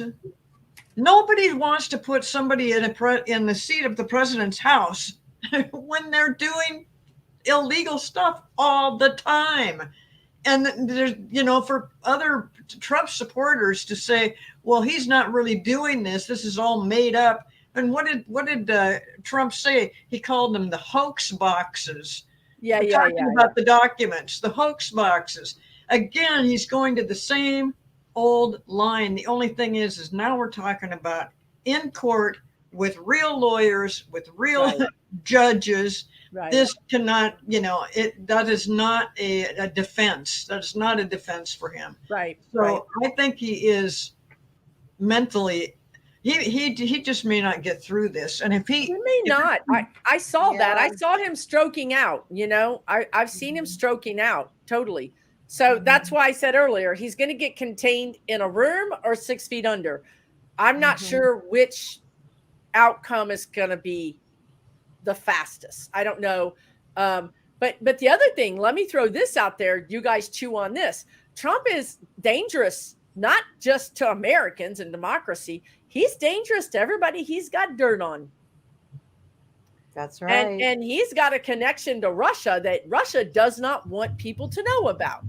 S3: Nobody wants to put somebody in the seat of the president's house when they're doing illegal stuff all the time. And there's, for other Trump supporters to say, well, he's not really doing this. This is all made up. And what did Trump say? He called them the hoax boxes. Talking about the documents, the hoax boxes. Again, he's going to the same old line. The only thing is now we're talking about in court with real lawyers, with real judges.
S2: Right.
S3: This cannot, that is not a defense. That's not a defense for him.
S2: Right.
S3: So
S2: right.
S3: I think he is mentally, he just may not get through this. And if
S2: He may not. I saw that. I saw him stroking out, I've seen him stroking out totally. So that's why I said earlier, he's going to get contained in a room or 6 feet under. I'm not sure which outcome is going to be the fastest. I don't know. But the other thing, let me throw this out there. You guys chew on this. Trump is dangerous, not just to Americans and democracy. He's dangerous to everybody he's got dirt on.
S1: That's right.
S2: And he's got a connection to Russia that Russia does not want people to know about.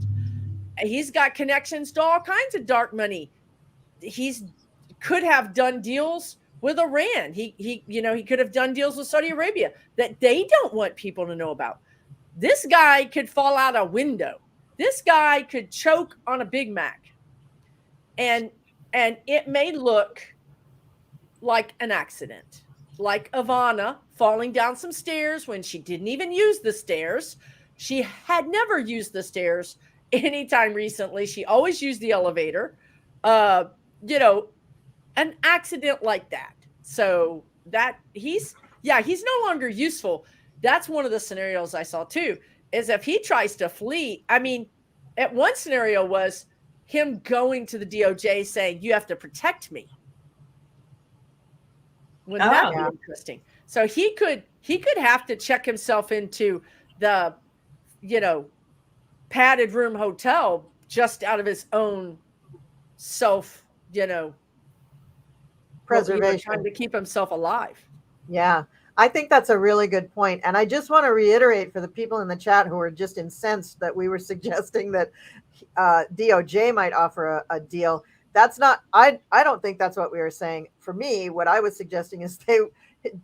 S2: He's got connections to all kinds of dark money. He's could have done deals with Iran. He could have done deals with Saudi Arabia that they don't want people to know about. This guy could fall out a window. This guy could choke on a Big Mac. And it may look like an accident, like Ivana falling down some stairs when she didn't even use the stairs. She had never used the stairs anytime recently. She always used the elevator. An accident like that. So that he's no longer useful. That's one of the scenarios I saw too, is if he tries to flee. I mean, at one scenario was him going to the DOJ saying, you have to protect me. Wouldn't that be interesting? So he could have to check himself into the, padded room hotel just out of his own self,
S1: preservation,
S2: trying to keep himself alive.
S1: Yeah, I think that's a really good point. And I just want to reiterate for the people in the chat who are just incensed that we were suggesting that DOJ might offer a deal. That's not, I don't think that's what we were saying. For me, what I was suggesting is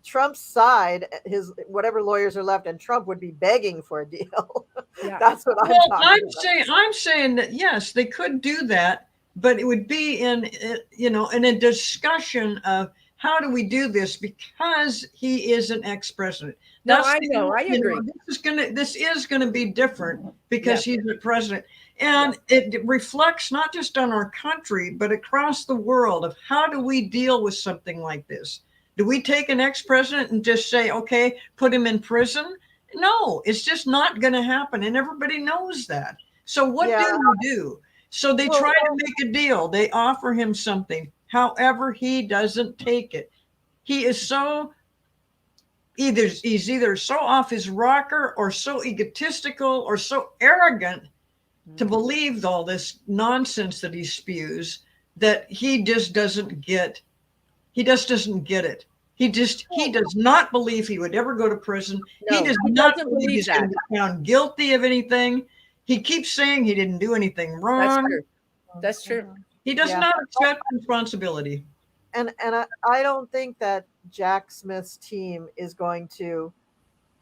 S1: Trump's side, his whatever lawyers are left, and Trump would be begging for a deal.
S2: Yeah.
S1: That's what
S3: I'm saying that yes, they could do that, but it would be in a discussion of how do we do this, because he is an ex-president.
S2: No, I know. I agree.
S3: This is gonna be different because he's the president, and it reflects not just on our country but across the world of how do we deal with something like this. Do we take an ex-president and just say, okay, put him in prison? No, it's just not going to happen. And everybody knows that. So what do we do? So they try to make a deal. They offer him something. However, he doesn't take it. He is he's either so off his rocker or so egotistical or so arrogant to believe all this nonsense that he spews that he just doesn't get. He just doesn't get it. He does not believe he would ever go to prison.
S2: No,
S3: he does not believe he's going to be found guilty of anything. He keeps saying he didn't do anything wrong.
S2: That's true.
S3: He does not accept responsibility.
S1: And I don't think that Jack Smith's team is going to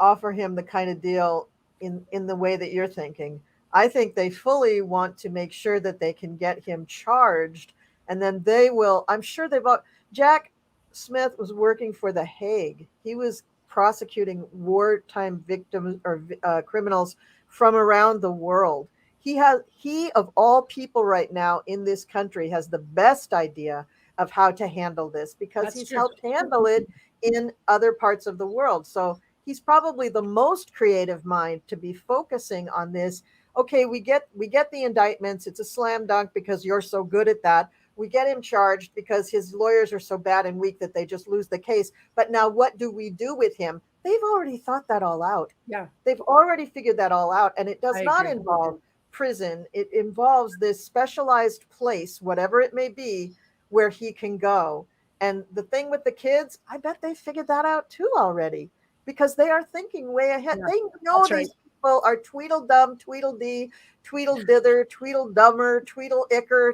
S1: offer him the kind of deal in the way that you're thinking. I think they fully want to make sure that they can get him charged, and then they will. I'm sure Jack Smith was working for The Hague. He was prosecuting wartime victims or criminals from around the world. He of all people right now in this country has the best idea of how to handle this, because he's helped handle it in other parts of the world. So he's probably the most creative mind to be focusing on this. Okay, we get the indictments. It's a slam dunk because you're so good at that. We get him charged because his lawyers are so bad and weak that they just lose the case. But now what do we do with him? They've already thought that all out.
S2: Yeah.
S1: They've already figured that all out. And it does not involve prison. It involves this specialized place, whatever it may be, where he can go. And the thing with the kids, I bet they figured that out too already, because they are thinking way ahead. Yeah, they know these people are Tweedledum, Tweedledee, Tweedledither, Tweedledummer, Tweedleicker,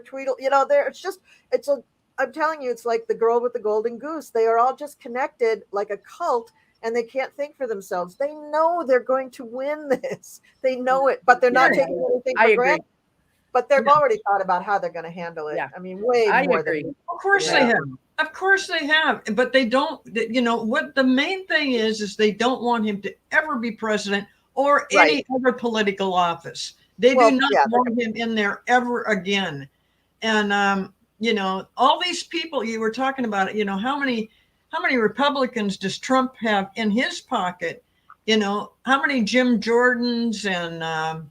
S1: I'm telling you, it's like the girl with the golden goose. They are all just connected like a cult, and they can't think for themselves. They know they're going to win this. They know it, but they're not taking anything for granted. But they've already thought about how they're going to handle it. Yeah. I mean, way more than.
S3: Of course they have. Of course they have, but they don't, what the main thing is they don't want him to ever be president or any other political office. They do not want him in there ever again. And, all these people you were talking about, how many Republicans does Trump have in his pocket? How many Jim Jordans and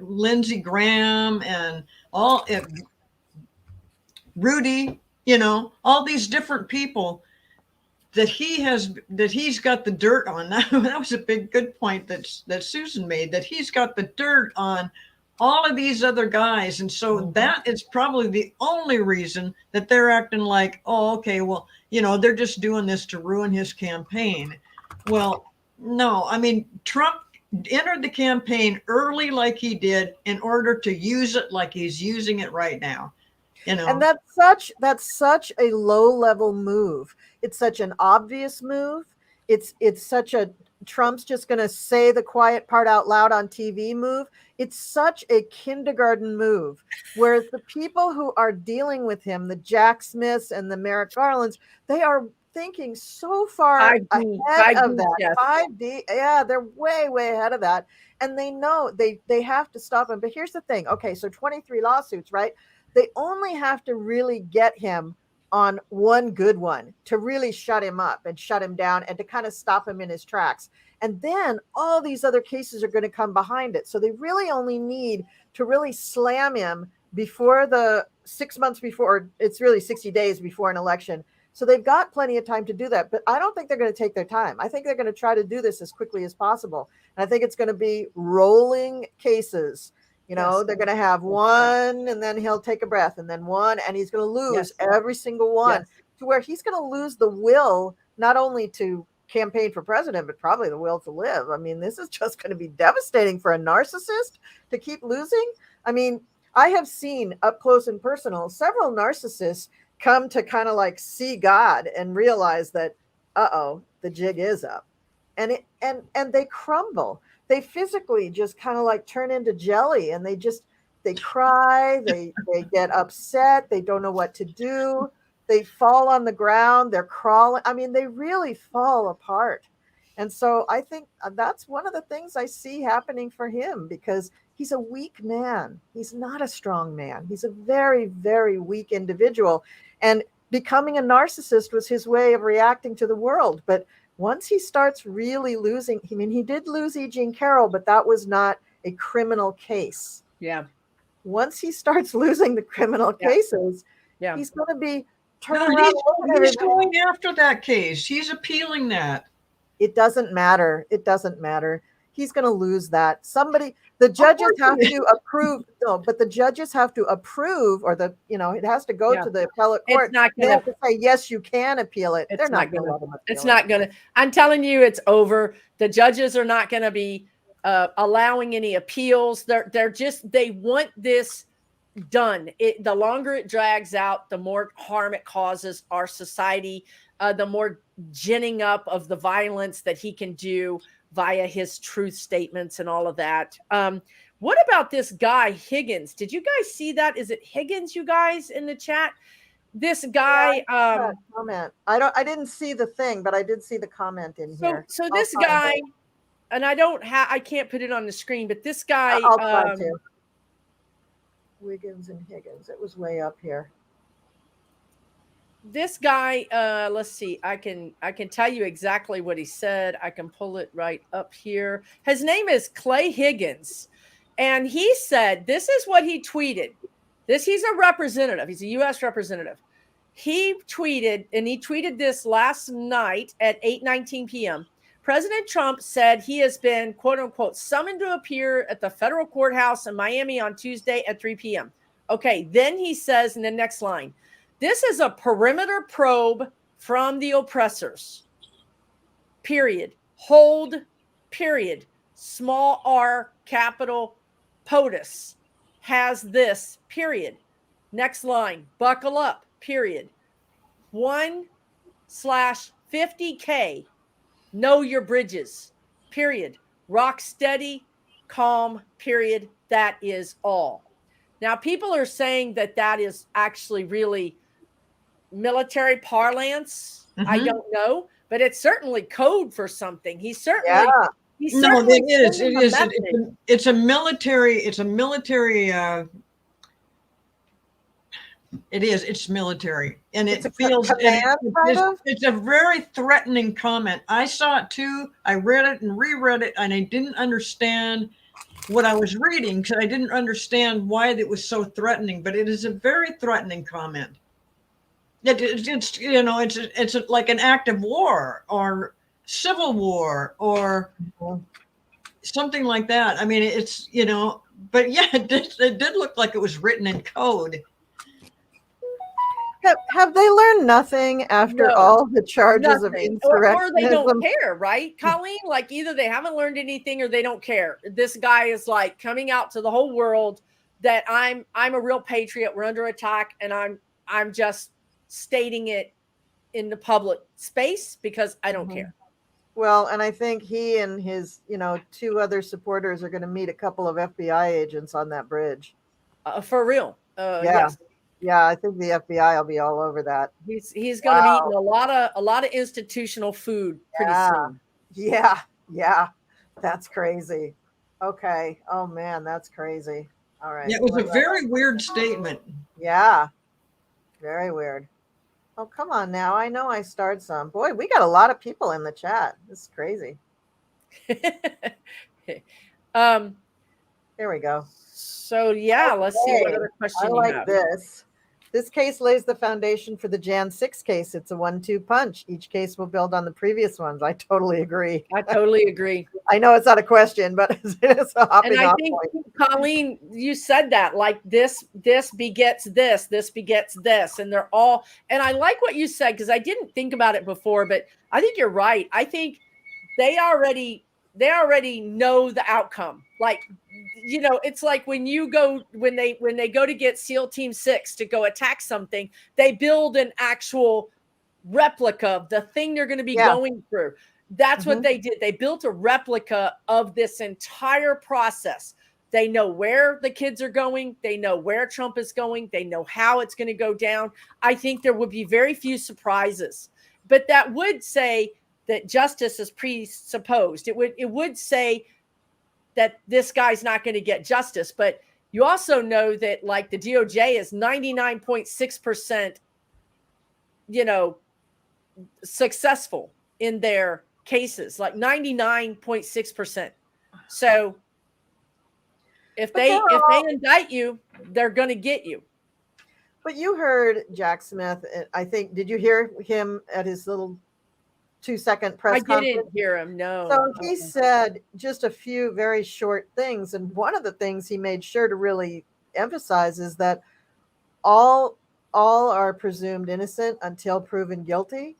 S3: Lindsey Graham and Rudy, all these different people that he's got the dirt on. That was a good point that Susan made, that he's got the dirt on all of these other guys. And so that is probably the only reason that they're acting like, oh, okay, well, they're just doing this to ruin his campaign. Well, no, I mean, Trump entered the campaign early like he did in order to use it like he's using it right now.
S1: And that's such a low-level move. It's such an obvious move. It's such a Trump's just going to say the quiet part out loud on TV move. It's such a kindergarten move. Whereas the people who are dealing with him, the Jack Smiths and the Merrick Garlands, they are thinking so far ahead of that.
S2: Yes.
S1: 5D, yeah, they're way ahead of that. And they know they have to stop him. But here's the thing. Okay, so 23 lawsuits, right? They only have to really get him on one good one to really shut him up and shut him down and to kind of stop him in his tracks. And then all these other cases are going to come behind it. So they really only need to really slam him before the 6 months before, it's really 60 days before an election. So they've got plenty of time to do that. But I don't think they're going to take their time. I think they're going to try to do this as quickly as possible. And I think it's going to be rolling cases. They're going to have one and then he'll take a breath and then one, and he's going to lose every single one to where he's going to lose the will, not only to campaign for president, but probably the will to live. I mean, this is just going to be devastating for a narcissist to keep losing. I mean, I have seen up close and personal several narcissists come to kind of like see God and realize that, the jig is up, and they crumble. They physically just kind of like turn into jelly, and they cry, they get upset, they don't know what to do, they fall on the ground, they're crawling. I mean, they really fall apart. And so I think that's one of the things I see happening for him, because he's a weak man. He's not a strong man. He's a very, very weak individual. And becoming a narcissist was his way of reacting to the world. But once he starts really losing, I mean, he did lose E. Jean Carroll, but that was not a criminal case.
S2: Yeah.
S1: Once he starts losing the criminal cases, he's going to be turning around.
S3: He's going after that case. He's appealing that.
S1: It doesn't matter. It doesn't matter. He's going to lose that. The judges have to approve. No, but the judges have to approve, or it has to go to the appellate court. They have to say, yes, you can appeal it. They're not going to let them appeal it.
S2: It's not going to. I'm telling you, it's over. The judges are not going to be allowing any appeals. They want this done. The longer it drags out, the more harm it causes our society, the more ginning up of the violence that he can do via his truth statements and all of that. What about this guy, Higgins? Did you guys see that? Is it Higgins, you guys, in the chat? This guy.
S1: Comment. I didn't see the thing, but I did see the comment in here.
S2: So this guy, and I can't put it on the screen, but this guy.
S1: I'll try to. Wiggins and Higgins. It was way up here.
S2: This guy, let's see. I can tell you exactly what he said. I can pull it right up here. His name is Clay Higgins, and he said this is what he tweeted. He's a representative. He's a U.S. representative. He tweeted this last night at 8:19 p.m. President Trump said he has been, quote unquote, summoned to appear at the federal courthouse in Miami on Tuesday at 3 p.m. Okay, then he says in the next line, this is a perimeter probe from the oppressors. Period. Hold. Period. Small r, capital POTUS has this. Period. Next line. Buckle up. Period. 1/50K. Know your bridges. Period. Rock steady. Calm. Period. That is all. Now, people are saying that is actually really military parlance. I don't know, but it's certainly code for something. He's certainly
S3: no, it is.
S2: sending
S3: It
S2: a
S3: is.
S2: message.
S3: It's a military. It's a military. It is. It's military, and
S1: It's
S3: it feels. And
S1: command, kind of?
S3: it's a very threatening comment. I saw it too. I read it and reread it, and I didn't understand what I was reading because I didn't understand why it was so threatening. But it is a very threatening comment. It's you know it's like an act of war or civil war or something like that. I mean, it's but yeah, it did look like it was written in code.
S1: Have they learned nothing after all the charges of insurrectionism?
S2: Or they don't care, right, Colleen? Like either they haven't learned anything or they don't care. This guy is like coming out to the whole world that I'm a real patriot. We're under attack, and I'm just stating it in the public space because I don't care.
S1: Well, and I think he and his, two other supporters are going to meet a couple of FBI agents on that bridge.
S2: For real. Yes.
S1: Yeah, I think the FBI will be all over that.
S2: He's going to be eating a lot of institutional food pretty soon.
S1: Yeah. That's crazy. Okay. Oh man, that's crazy. All right.
S3: Yeah, it was a very weird statement.
S1: Yeah. Very weird. Oh, come on now. I know I starred some. Boy, we got a lot of people in the chat. This is crazy. Here we go.
S2: So yeah, let's see what other question you have.
S1: I like this. This case lays the foundation for the Jan 6 case. It's a 1-2 punch. Each case will build on the previous ones. I totally agree. I know it's not a question, but it's a hopping off point.
S2: Colleen, you said that like this begets this begets this, and they're all. And I like what you said because I didn't think about it before, but I think you're right. I think they already know the outcome. Like, it's like when they go to get SEAL Team 6 to go attack something, they build an actual replica of the thing they're going to be going through. That's what they did. They built a replica of this entire process. They know where the kids are going. They know where Trump is going. They know how it's going to go down. I think there would be very few surprises, but that would say that justice is presupposed. It would say that this guy's not going to get justice, but you also know that like the DOJ is 99.6%, successful in their cases, like 99.6%. So if they indict you, they're going to get you.
S1: But you heard Jack Smith. I think, did you hear him at his little 2-second press conference?
S2: I didn't hear him. No.
S1: So he said just a few very short things. And one of the things he made sure to really emphasize is that all are presumed innocent until proven guilty.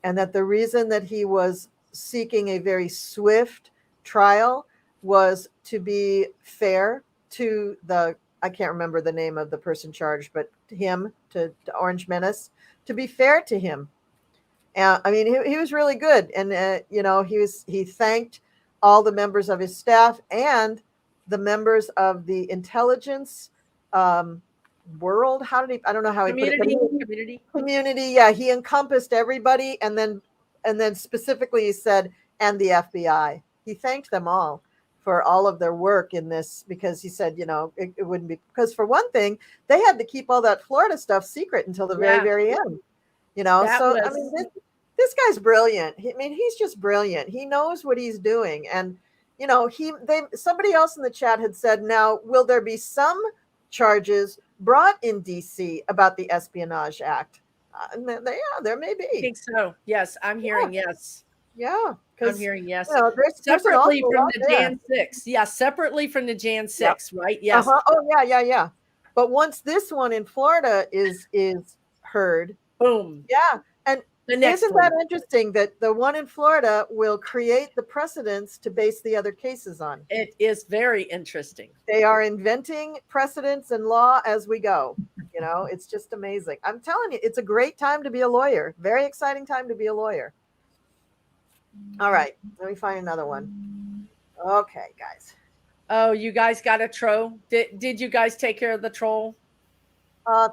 S1: And that the reason that he was seeking a very swift trial was to be fair to I can't remember the name of the person charged, but to Orange Menace, to be fair to him. I mean, he was really good. And, he thanked all the members of his staff and the members of the intelligence world. I don't know how he put it. Community. Yeah. He encompassed everybody. And then specifically he said, and the FBI. He thanked them all for all of their work in this, because he said, it wouldn't be, because for one thing, they had to keep all that Florida stuff secret until the very, very end. I mean, this guy's brilliant. He's just brilliant. He knows what he's doing. And, somebody else in the chat had said, now, will there be some charges brought in DC about the Espionage Act? There may be.
S2: I think so. Yes. I'm hearing yes.
S1: Yeah.
S2: I'm hearing yes.
S1: Separately
S2: from the Jan 6. Yeah. Separately from the Jan 6, right? Yes.
S1: Oh, yeah. But once this one in Florida is heard,
S2: boom.
S1: Yeah. And isn't that interesting that the one in Florida will create the precedents to base the other cases on?
S2: It is very interesting.
S1: They are inventing precedents and law as we go. It's just amazing. I'm telling you, it's a great time to be a lawyer. Very exciting time to be a lawyer. All right. Let me find another one. Okay, guys.
S2: Oh, you guys got a troll? Did you guys take care of the troll?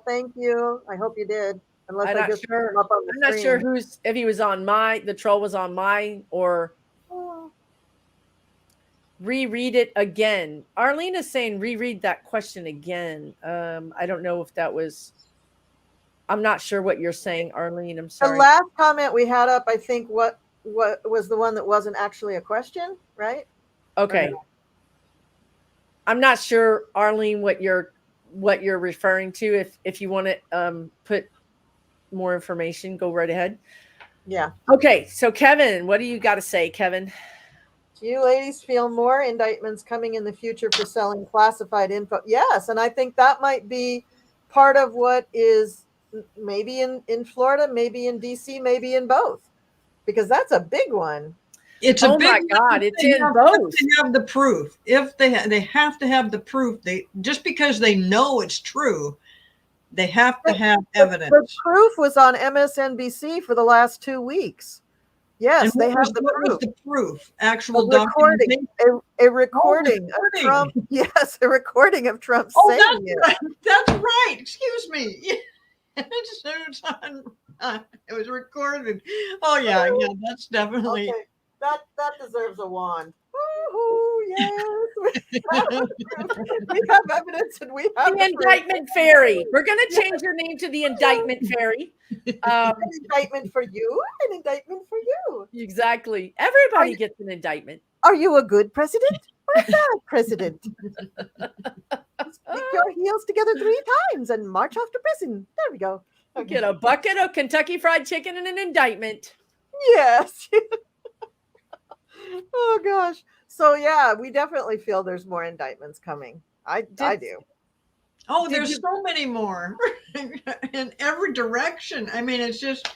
S1: Thank you. I hope you did. Unless
S2: I'm
S1: I
S2: not
S1: just put
S2: sure.
S1: him up on the
S2: I'm not sure
S1: screen.
S2: if he was on the troll was on mine or reread it again. Arlene is saying reread that question again. I don't know if that was. I'm not sure what you're saying, Arlene. I'm
S1: The
S2: sorry.
S1: last comment we had up, I think, what was the one that wasn't actually a question, right?
S2: Okay. I'm not sure, Arlene, what you're referring to. If you want to put more information, go right ahead.
S1: Yeah.
S2: Okay, so Kevin, what do you got to say, Kevin?
S1: Do you ladies feel more indictments coming in the future for selling classified info? Yes, and I think that might be part of what is maybe in Florida, maybe in DC, maybe in both, because that's a big one.
S3: It's a big
S2: my God, it's in both.
S3: If they have the proof, if they have to have the proof, they just because they know it's true, they have to have evidence.
S1: The proof was on MSNBC for the last 2 weeks. Yes, they have the
S3: what
S1: proof.
S3: was the proof? Actual
S1: recording, a recording of Trump. Yes, a recording of Trump saying it.
S3: Right. That's right. Excuse me. It was recorded. Oh yeah, that's definitely.
S1: Okay. That deserves a wand. Woo-hoo, yes. We have evidence and we have
S2: the indictment fairy. We're going to change your name to the indictment fairy.
S1: An indictment for you, an indictment for you.
S2: Exactly. Everybody gets an indictment.
S1: Are you a good president or a bad president? Stick your heels together 3 times and march off to prison. There we go.
S2: Okay. Get a bucket of Kentucky Fried Chicken and an indictment.
S1: Yes. Oh gosh. So yeah, we definitely feel there's more indictments coming. I do.
S3: Oh, there's so many more in every direction. I mean, it's just,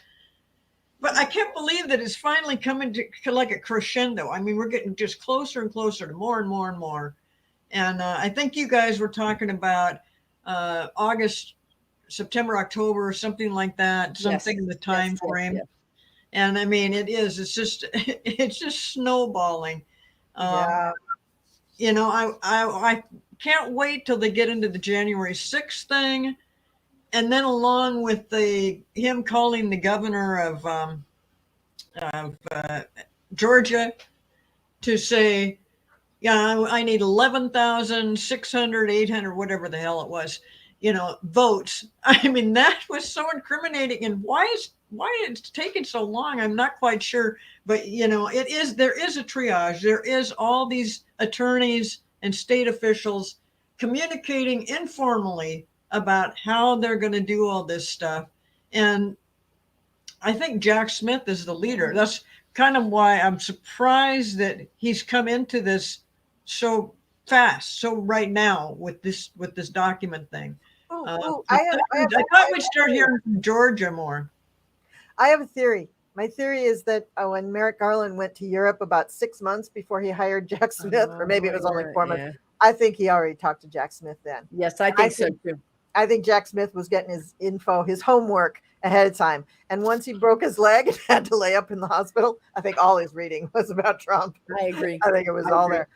S3: but I can't believe that it's finally coming to like a crescendo. I mean, we're getting just closer and closer to more and more and more. And I think you guys were talking about August, September, October, something like that, something in the time frame. Yes. And I mean, it's just snowballing.
S1: Yeah.
S3: You know, I can't wait till they get into the January 6th thing. And then along with him calling the governor of Georgia to say, yeah, I need 11,600, 800, whatever the hell it was, votes. I mean, that was so incriminating. And why it's taking so long, I'm not quite sure. But, there is a triage. There is all these attorneys and state officials communicating informally about how they're going to do all this stuff. And I think Jack Smith is the leader. That's kind of why I'm surprised that he's come into this so fast, so right now with this document thing. I thought we'd start hearing from Georgia more.
S1: I have a theory. My theory is that when Merrick Garland went to Europe about 6 months before he hired Jack Smith, or maybe it was only 4 months, I think he already talked to Jack Smith then.
S2: Yes, I think so too.
S1: I think Jack Smith was getting his info, his homework ahead of time. And once he broke his leg and had to lay up in the hospital, I think all his reading was about Trump.
S2: I agree.
S1: I think it was all there.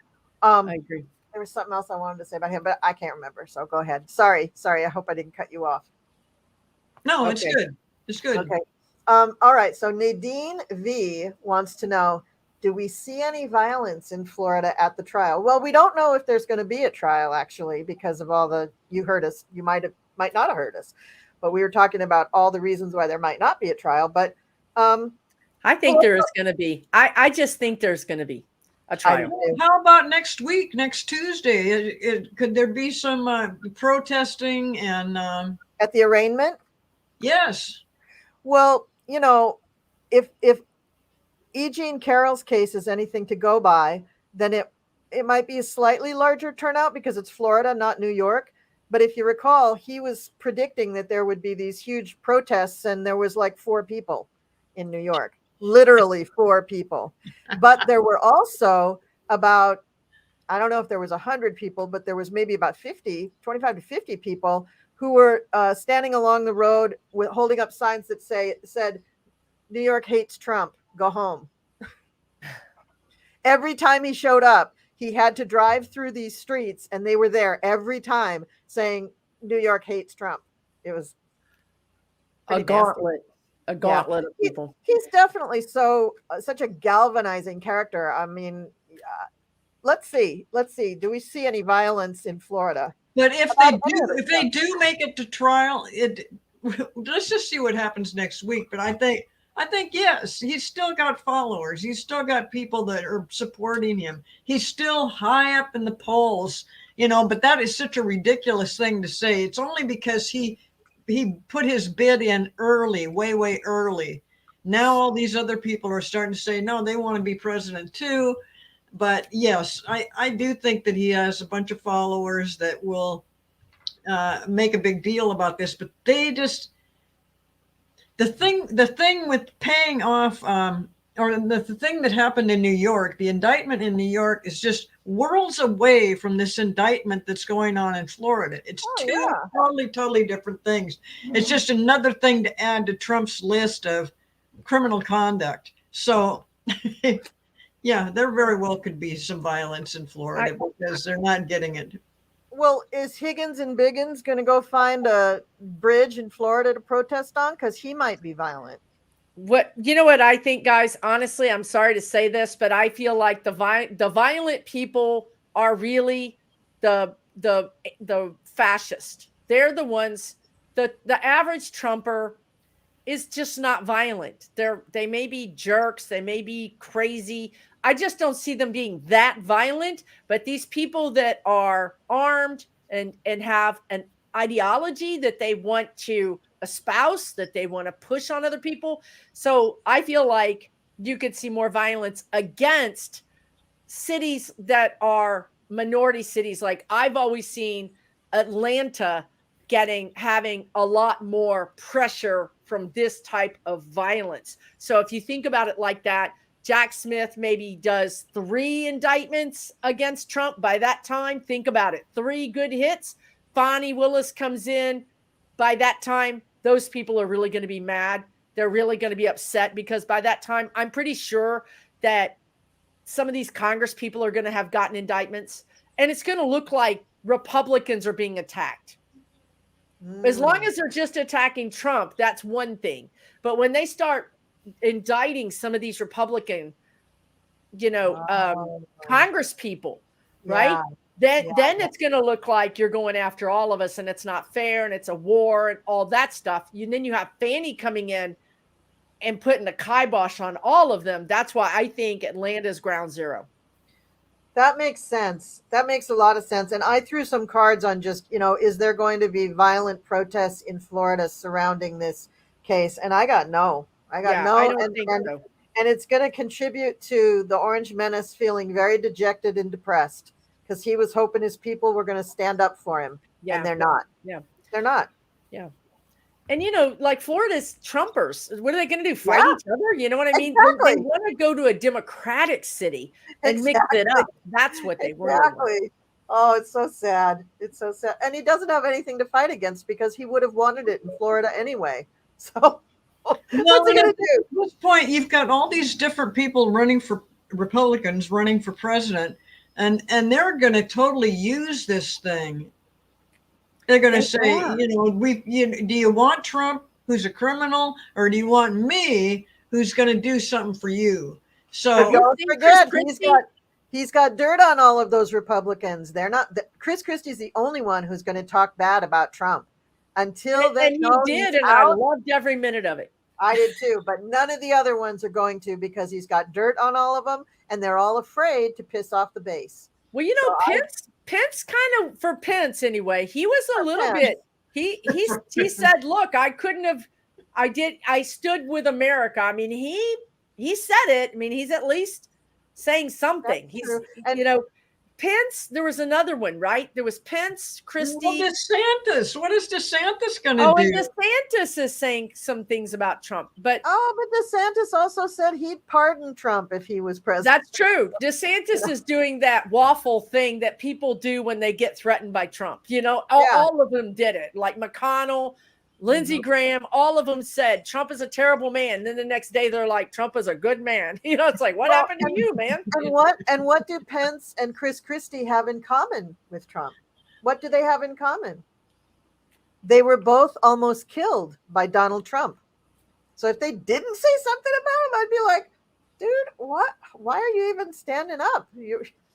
S2: I agree.
S1: There was something else I wanted to say about him, but I can't remember. So go ahead. Sorry. I hope I didn't cut you off.
S3: No, okay. It's good. It's good.
S1: Okay. All right. So Nadine V wants to know, do we see any violence in Florida at the trial? Well, we don't know if there's going to be a trial, actually, because of all you heard us. You might not have heard us, but we were talking about all the reasons why there might not be a trial. But
S2: I think there is going to be. I just think there's going to be a trial.
S3: How about next week, next Tuesday? Could there be some protesting and
S1: at the arraignment?
S3: Yes.
S1: Well, if E. Jean Carroll's case is anything to go by, then it might be a slightly larger turnout because it's Florida, not New York. But if you recall, he was predicting that there would be these huge protests, and there was like 4 people in New York, literally 4 people. But there were also about, I don't know if there was 100 people, but there was maybe about 25 to 50 people who were standing along the road holding up signs that said, New York hates Trump. Go home. Every time he showed up, he had to drive through these streets, and they were there every time saying New York hates Trump. It was pretty
S2: gauntlet, a gauntlet of
S1: He,
S2: people.
S1: he's definitely such a galvanizing character. I mean, let's see. Do we see any violence in Florida?
S3: But if they do make it to trial, let's just see what happens next week. But I think yes, he's still got followers. He's still got people that are supporting him. He's still high up in the polls, but that is such a ridiculous thing to say. It's only because he put his bid in early, way early. Now all these other people are starting to say, no, they want to be president too. But yes, I do think that he has a bunch of followers that will make a big deal about this. But they just, the thing with paying off, or the thing that happened in New York, the indictment in New York is just worlds away from this indictment that's going on in Florida. It's totally different things. It's just another thing to add to Trump's list of criminal conduct. So yeah, there very well could be some violence in Florida because they're not getting it.
S1: Well, is Higgins and Biggins going to go find a bridge in Florida to protest on? Because he might be violent.
S2: What I think, guys? Honestly, I'm sorry to say this, but I feel like the violent people are really the fascist. They're the ones. The average Trumper is just not violent. They may be jerks. They may be crazy. I just don't see them being that violent. But these people that are armed and have an ideology that they want to espouse, that they want to push on other people. So I feel like you could see more violence against cities that are minority cities. Like I've always seen Atlanta having a lot more pressure from this type of violence. So if you think about it like that, Jack Smith maybe does 3 indictments against Trump. By that time, think about it, 3 good hits. Fani Willis comes in. By that time, those people are really going to be mad. They're really going to be upset because by that time, I'm pretty sure that some of these Congress people are going to have gotten indictments, and it's going to look like Republicans are being attacked. As long as they're just attacking Trump, that's one thing. But when they start indicting some of these Republican, Congress people, right? Then it's going to look like you're going after all of us, and it's not fair, and it's a war, and all that stuff. Then you have Fani coming in and putting the kibosh on all of them. That's why I think Atlanta's ground zero.
S1: That makes sense. That makes a lot of sense. And I threw some cards on just, is there going to be violent protests in Florida surrounding this case? And I got no. I don't think so. And it's going to contribute to the Orange Menace feeling very dejected and depressed because he was hoping his people were going to stand up for him. Yeah. And they're not.
S2: Yeah.
S1: They're not.
S2: Yeah. And, like Florida's Trumpers, what are they going to do? Fight each other? You know what I mean?
S1: Exactly.
S2: They want to go to a Democratic city and mix it up. That's what they want.
S1: Exactly. Oh, it's so sad. It's so sad. And he doesn't have anything to fight against because he would have wanted it in Florida anyway. So what's he going to do?
S3: At this point, you've got all these different people Republicans running for president, and they're going to totally use this thing. They're going to say, do you want Trump, who's a criminal, or do you want me, who's going to do something for you? So
S1: don't forget, he's got dirt on all of those Republicans. They're not. Chris Christie's the only one who's going to talk bad about Trump until they know
S2: he did,
S1: he's
S2: and
S1: out.
S2: I loved every minute of it.
S1: I did too, but none of the other ones are going to because he's got dirt on all of them, and they're all afraid to piss off the base.
S2: Well, Pence kind of, for Pence anyway, he was a little bit, he said, look, I stood with America. I mean, he said it. I mean, he's at least saying something. Pence, there was another one, right? There was Pence, Christie.
S3: Well, DeSantis. What is DeSantis going to do?
S2: And DeSantis is saying some things about Trump. But
S1: DeSantis also said he'd pardon Trump if he was president.
S2: That's true. DeSantis is doing that waffle thing that people do when they get threatened by Trump. All of them did it. Like McConnell, Lindsey Graham, all of them said Trump is a terrible man. Then the next day they're like, Trump is a good man. It's like, what happened to you, man?
S1: And what do Pence and Chris Christie have in common with Trump? What do they have in common? they were both almost killed by Donald Trump. So if they didn't say something about him, I'd be like, dude, what? Why are you even standing up?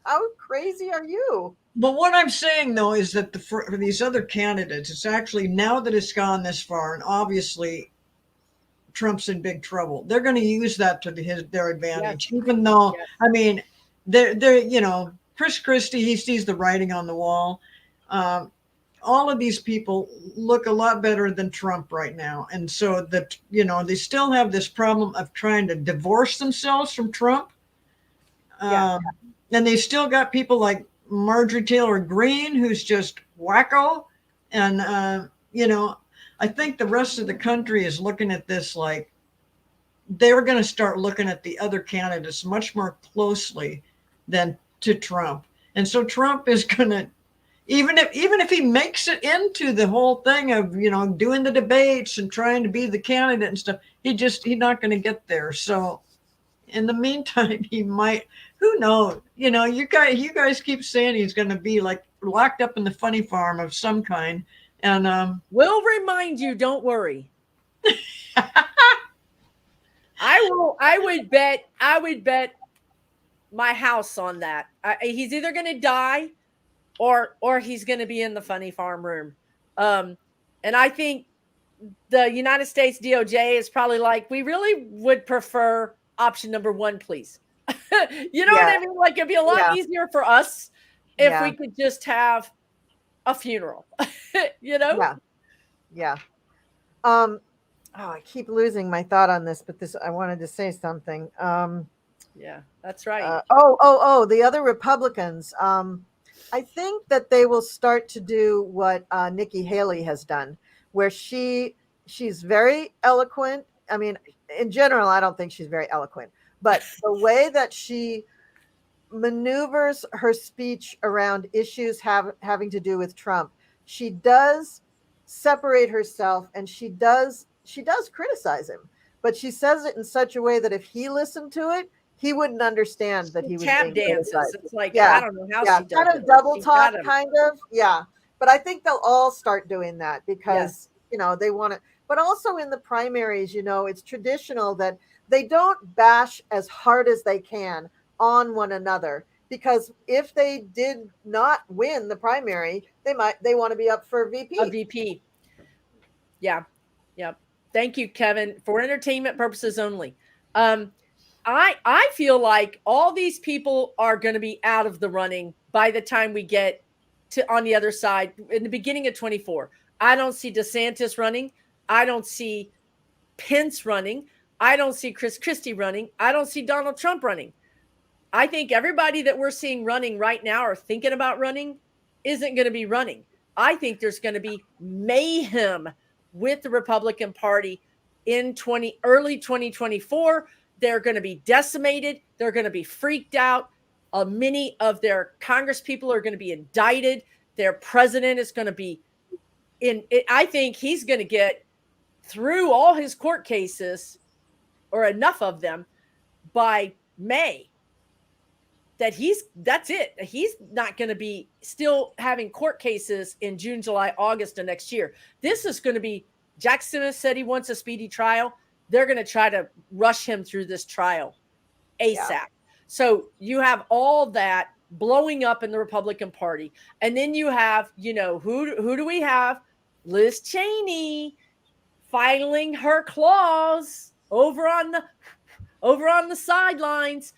S1: How crazy are you?
S3: But what I'm saying, though, is that for these other candidates, it's actually now that it's gone this far, and obviously Trump's in big trouble. They're going to use that to their advantage, even though, I mean, they're Chris Christie, he sees the writing on the wall. All of these people look a lot better than Trump right now. And so that, they still have this problem of trying to divorce themselves from Trump. And they still got people like Marjorie Taylor Greene, who's just wacko. And, I think the rest of the country is looking at this like they're going to start looking at the other candidates much more closely than to Trump. And so Trump is going to, even if he makes it into the whole thing of, doing the debates and trying to be the candidate and stuff, he's not going to get there. So in the meantime, he might, who knows, you guys keep saying he's going to be like locked up in the funny farm of some kind. And
S2: we'll remind you, don't worry. I would bet my house on that. He's either going to die or he's going to be in the funny farm room. And I think the United States DOJ is probably like, we really would prefer option number one, please. You know what I mean? Like, it'd be a lot easier for us if we could just have a funeral,
S1: Yeah. I keep losing my thought on this, but I wanted to say something.
S2: Yeah, that's right.
S1: The other Republicans. I think that they will start to do what Nikki Haley has done, where she's very eloquent. I mean, in general, I don't think she's very eloquent, but the way that she maneuvers her speech around issues having to do with Trump, she does separate herself, and she does criticize him, but she says it in such a way that if he listened to it, he wouldn't understand that he was
S2: tap
S1: being
S2: dances.
S1: criticized.
S2: It's like, I don't know how she does
S1: kind of double talk, kind of. Yeah. But I think they'll all start doing that because, they want to. But also in the primaries, it's traditional that they don't bash as hard as they can on one another, because if they did not win the primary, they want to be up for VP.
S2: A VP. Yeah. Thank you, Kevin. For entertainment purposes only. I feel like all these people are going to be out of the running by the time we get to on the other side in the beginning of 24. I don't see DeSantis running. I don't see Pence running. I don't see Chris Christie running. I don't see Donald Trump running. I think everybody that we're seeing running right now or thinking about running isn't going to be running. I think there's going to be mayhem with the Republican Party in early 2024. They're going to be decimated. They're going to be freaked out. Many of their Congress people are going to be indicted. Their president is going to be I think he's going to get through all his court cases, or enough of them, by May. That's it. He's not going to be still having court cases in June, July, August of next year. This is going to be, Jack Smith said he wants a speedy trial. They're going to try to rush him through this trial ASAP. Yeah. So you have all that blowing up in the Republican Party. And then you have, who do we have? Liz Cheney filing her claws over on the sidelines.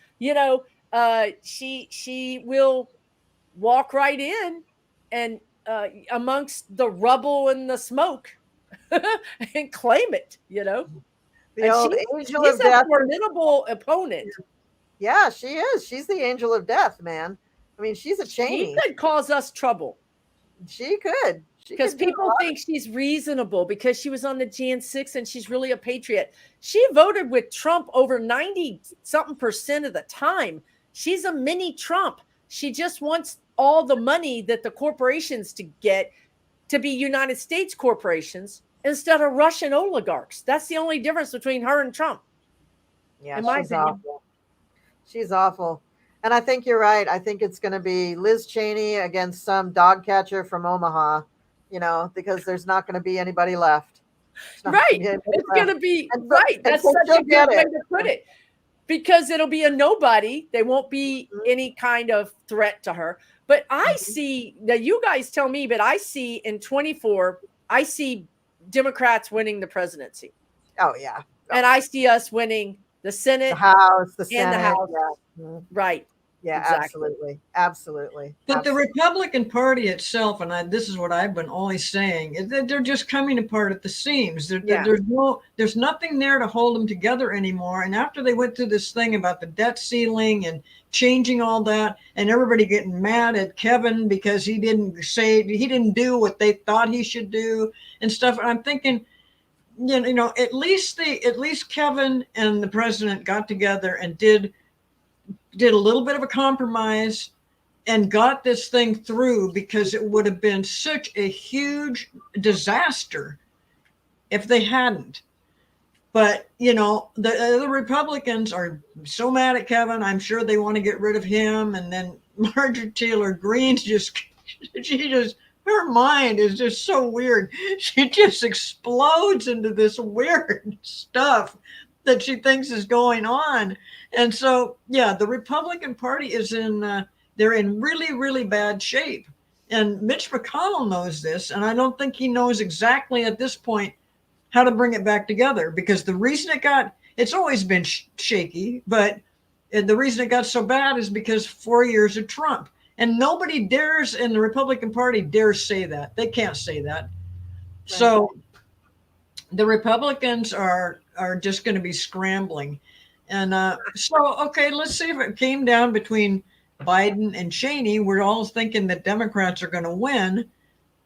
S2: She will walk right in and amongst the rubble and the smoke and claim it,
S1: The old angel of death.
S2: She's a formidable opponent.
S1: Yeah, she is. She's the angel of death, man. I mean, she's a Cheney.
S2: She could cause us trouble.
S1: She could.
S2: Because people think she's reasonable because she was on the Jan 6 and she's really a patriot. She voted with Trump over 90-something% of the time. She's a mini Trump. She just wants all the money that the corporations to get to be United States corporations instead of Russian oligarchs. That's the only difference between her and Trump.
S1: Yeah, she's awful. She's awful. And I think you're right. I think it's going to be Liz Cheney against some dog catcher from Omaha, because there's not going to be anybody left.
S2: Right. It's going to be right. That's
S1: so
S2: such a good way
S1: it.
S2: to put it, because it'll be a nobody. They won't be any kind of threat to her. But I see that, you guys tell me, but I see in 24, I see Democrats winning the presidency.
S1: Oh, yeah.
S2: And I see us winning the Senate,
S1: the House, the
S2: and
S1: Senate.
S2: the House.
S1: Yeah.
S2: Right.
S1: Yeah,
S2: exactly.
S1: Absolutely.
S3: But the Republican Party itself, and this is what I've been always saying, is that they're just coming apart at the seams. There's nothing there to hold them together anymore. And after they went through this thing about the debt ceiling and changing all that, and everybody getting mad at Kevin because he didn't do what they thought he should do and stuff. And I'm thinking, at least Kevin and the president got together and did a little bit of a compromise and got this thing through, because it would have been such a huge disaster if they hadn't. But, the Republicans are so mad at Kevin. I'm sure they want to get rid of him. And then Marjorie Taylor Greene's her mind is just so weird. She just explodes into this weird stuff that she thinks is going on. And so, the Republican Party is they're in really, really bad shape. And Mitch McConnell knows this. And I don't think he knows exactly at this point how to bring it back together, because the reason it's always been shaky, but the reason it got so bad is because 4 years of Trump. And nobody dares in the Republican Party dares say that. They can't say that. Right. So the Republicans are just going to be scrambling. And okay, let's see if it came down between Biden and Cheney. We're all thinking that Democrats are going to win.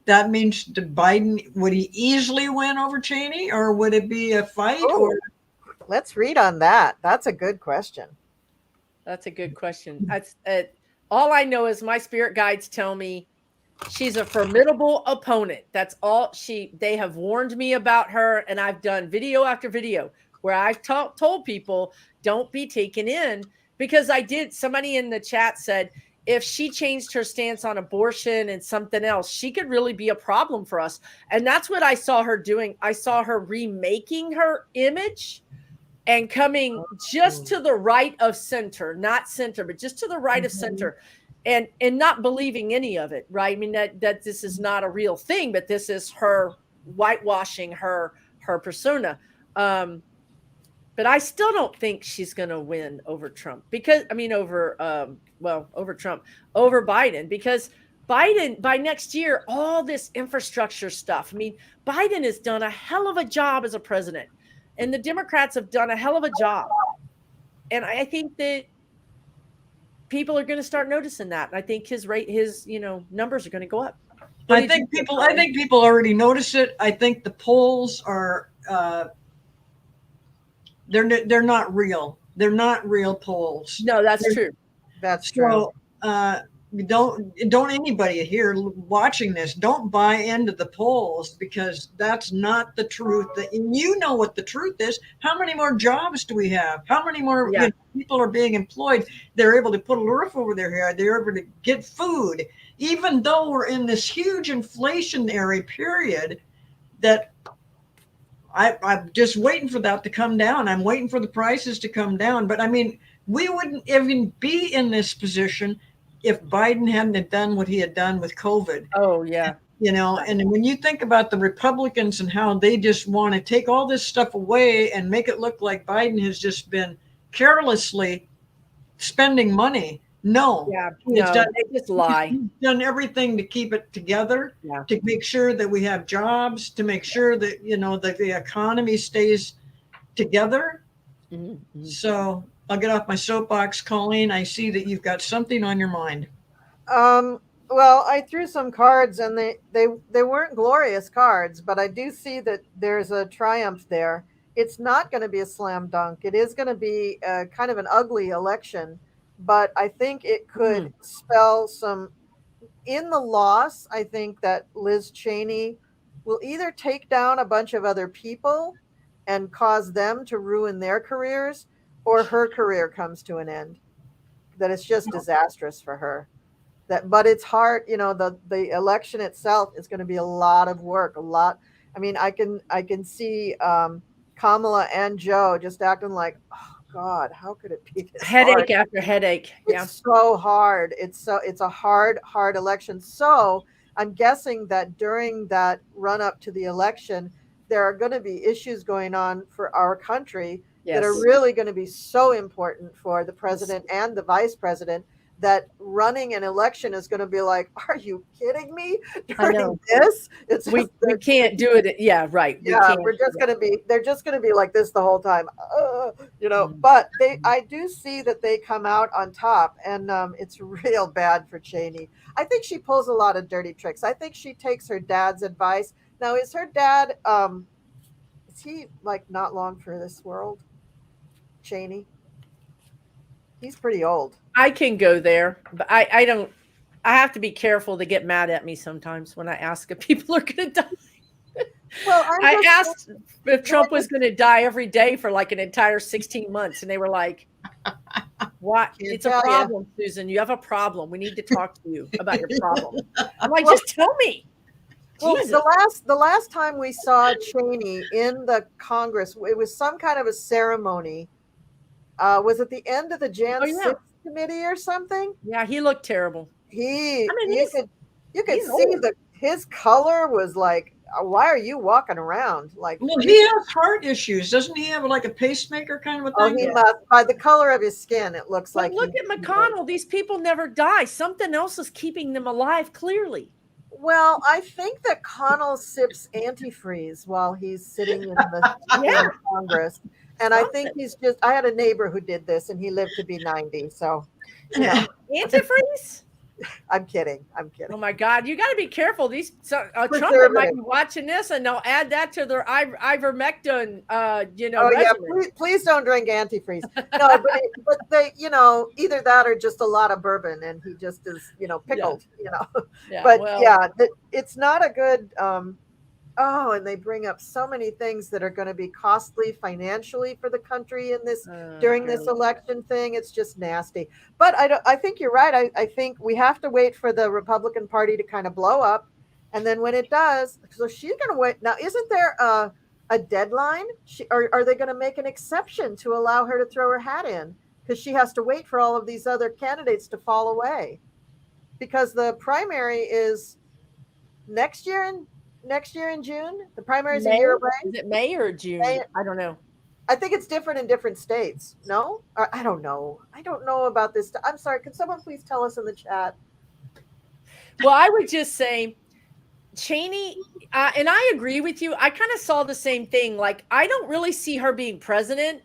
S3: That means Biden, would he easily win over Cheney, or would it be a fight?
S1: Let's read on that. That's a good question.
S2: That's a good question. That's all I know is my spirit guides tell me she's a formidable opponent. That's all they have warned me about her. And I've done video after video where I've told people, don't be taken in, because somebody in the chat said, if she changed her stance on abortion and something else, she could really be a problem for us. And that's what I saw her doing. I saw her remaking her image and coming just to the right of center, not center, but just to the right of center, and not believing any of it, right? I mean, that this is not a real thing, but this is her whitewashing her persona. But I still don't think she's going to win over Trump, over Biden, because Biden, by next year, all this infrastructure stuff. I mean, Biden has done a hell of a job as a president, and the Democrats have done a hell of a job. And I think that people are going to start noticing that. I think his numbers are going to go up.
S3: I think people already notice it. I think the polls are, they're not real. They're not real polls.
S2: No, that's true.
S1: That's true.
S3: So, don't anybody here watching this, don't buy into the polls, because that's not the truth. You know what the truth is. How many more jobs do we have? How many more people are being employed? They're able to put a roof over their head. They're able to get food, even though we're in this huge inflationary period that I'm just waiting for that to come down. I'm waiting for the prices to come down. But I mean, we wouldn't even be in this position if Biden hadn't done what he had done with COVID.
S2: Oh, yeah.
S3: And when you think about the Republicans and how they just want to take all this stuff away and make it look like Biden has just been carelessly spending money. No.
S2: Yeah, they just lie.
S3: He's done everything to keep it together, to make sure that we have jobs, to make sure that, that the economy stays together. Mm-hmm. So I'll get off my soapbox. Colleen, I see that you've got something on your mind.
S1: Well, I threw some cards, and they weren't glorious cards, but I do see that there's a triumph there. It's not going to be a slam dunk. It is going to be kind of an ugly election, but I think it could spell some. In the loss, I think that Liz Cheney will either take down a bunch of other people and cause them to ruin their careers, or her career comes to an end. That it's just disastrous for her. but it's hard. The election itself is going to be a lot of work. A lot. I mean, I can see Kamala and Joe just acting like, oh God, how could it be this hard?
S2: Headache after headache. Yeah.
S1: It's so hard. It's a hard election. So I'm guessing that during that run up to the election, there are going to be issues going on for our country that are
S2: Yes.
S1: really going to be so important for the president and the vice president, that running an election is going to be like, are you kidding me? During this,
S2: we can't do it. Yeah, right.
S1: Yeah, we're just going to be. They're just going to be like this the whole time. But I do see that they come out on top, and it's real bad for Cheney. I think she pulls a lot of dirty tricks. I think she takes her dad's advice. Now, is her dad? Is he like not long for this world? Cheney. He's pretty old.
S2: I can go there, but I don't. I have to be careful. They get mad at me sometimes when I ask if people are going to die.
S1: Well,
S2: I asked if Trump was going to die every day for like an entire 16 months, and they were like, "What? It's a problem, Susan. You have a problem. We need to talk to you about your problem." I'm like, just tell me.
S1: Well, the last time we saw Cheney in the Congress, it was some kind of a ceremony. Was it the end of the Jan 6th committee or something?
S2: Yeah, he looked terrible.
S1: You could see his color was like, why are you walking around like?
S3: Well, he has heart issues, doesn't he? Have like a pacemaker kind of a thing?
S1: Oh, he must. By the color of his skin, it looks like.
S2: Look at McConnell. These people never die. Something else is keeping them alive. Clearly.
S1: Well, I think that Connell sips antifreeze while he's sitting in the Congress. And I think I had a neighbor who did this, and he lived to be 90. So,
S2: antifreeze?
S1: I'm kidding.
S2: Oh my God, you got to be careful. Trump might be watching this, and they'll add that to their ivermectin.
S1: Please don't drink antifreeze. No, but they, either that or just a lot of bourbon, and he just is, pickled. It's not a good. And they bring up so many things that are going to be costly financially for the country in this during this election thing. It's just nasty. But I think you're right. I think we have to wait for the Republican Party to kind of blow up, and then when it does, so she's going to wait. Now, isn't there a deadline? Are they going to make an exception to allow her to throw her hat in, because she has to wait for all of these other candidates to fall away, because the primary is next year in June. The primary is a year away.
S2: Is it May or June? I don't know.
S1: I think it's different in different states. No? I don't know. I don't know about this. I'm sorry. Can someone please tell us in the chat?
S2: Well, I would just say Cheney, and I agree with you. I kind of saw the same thing. Like, I don't really see her being president,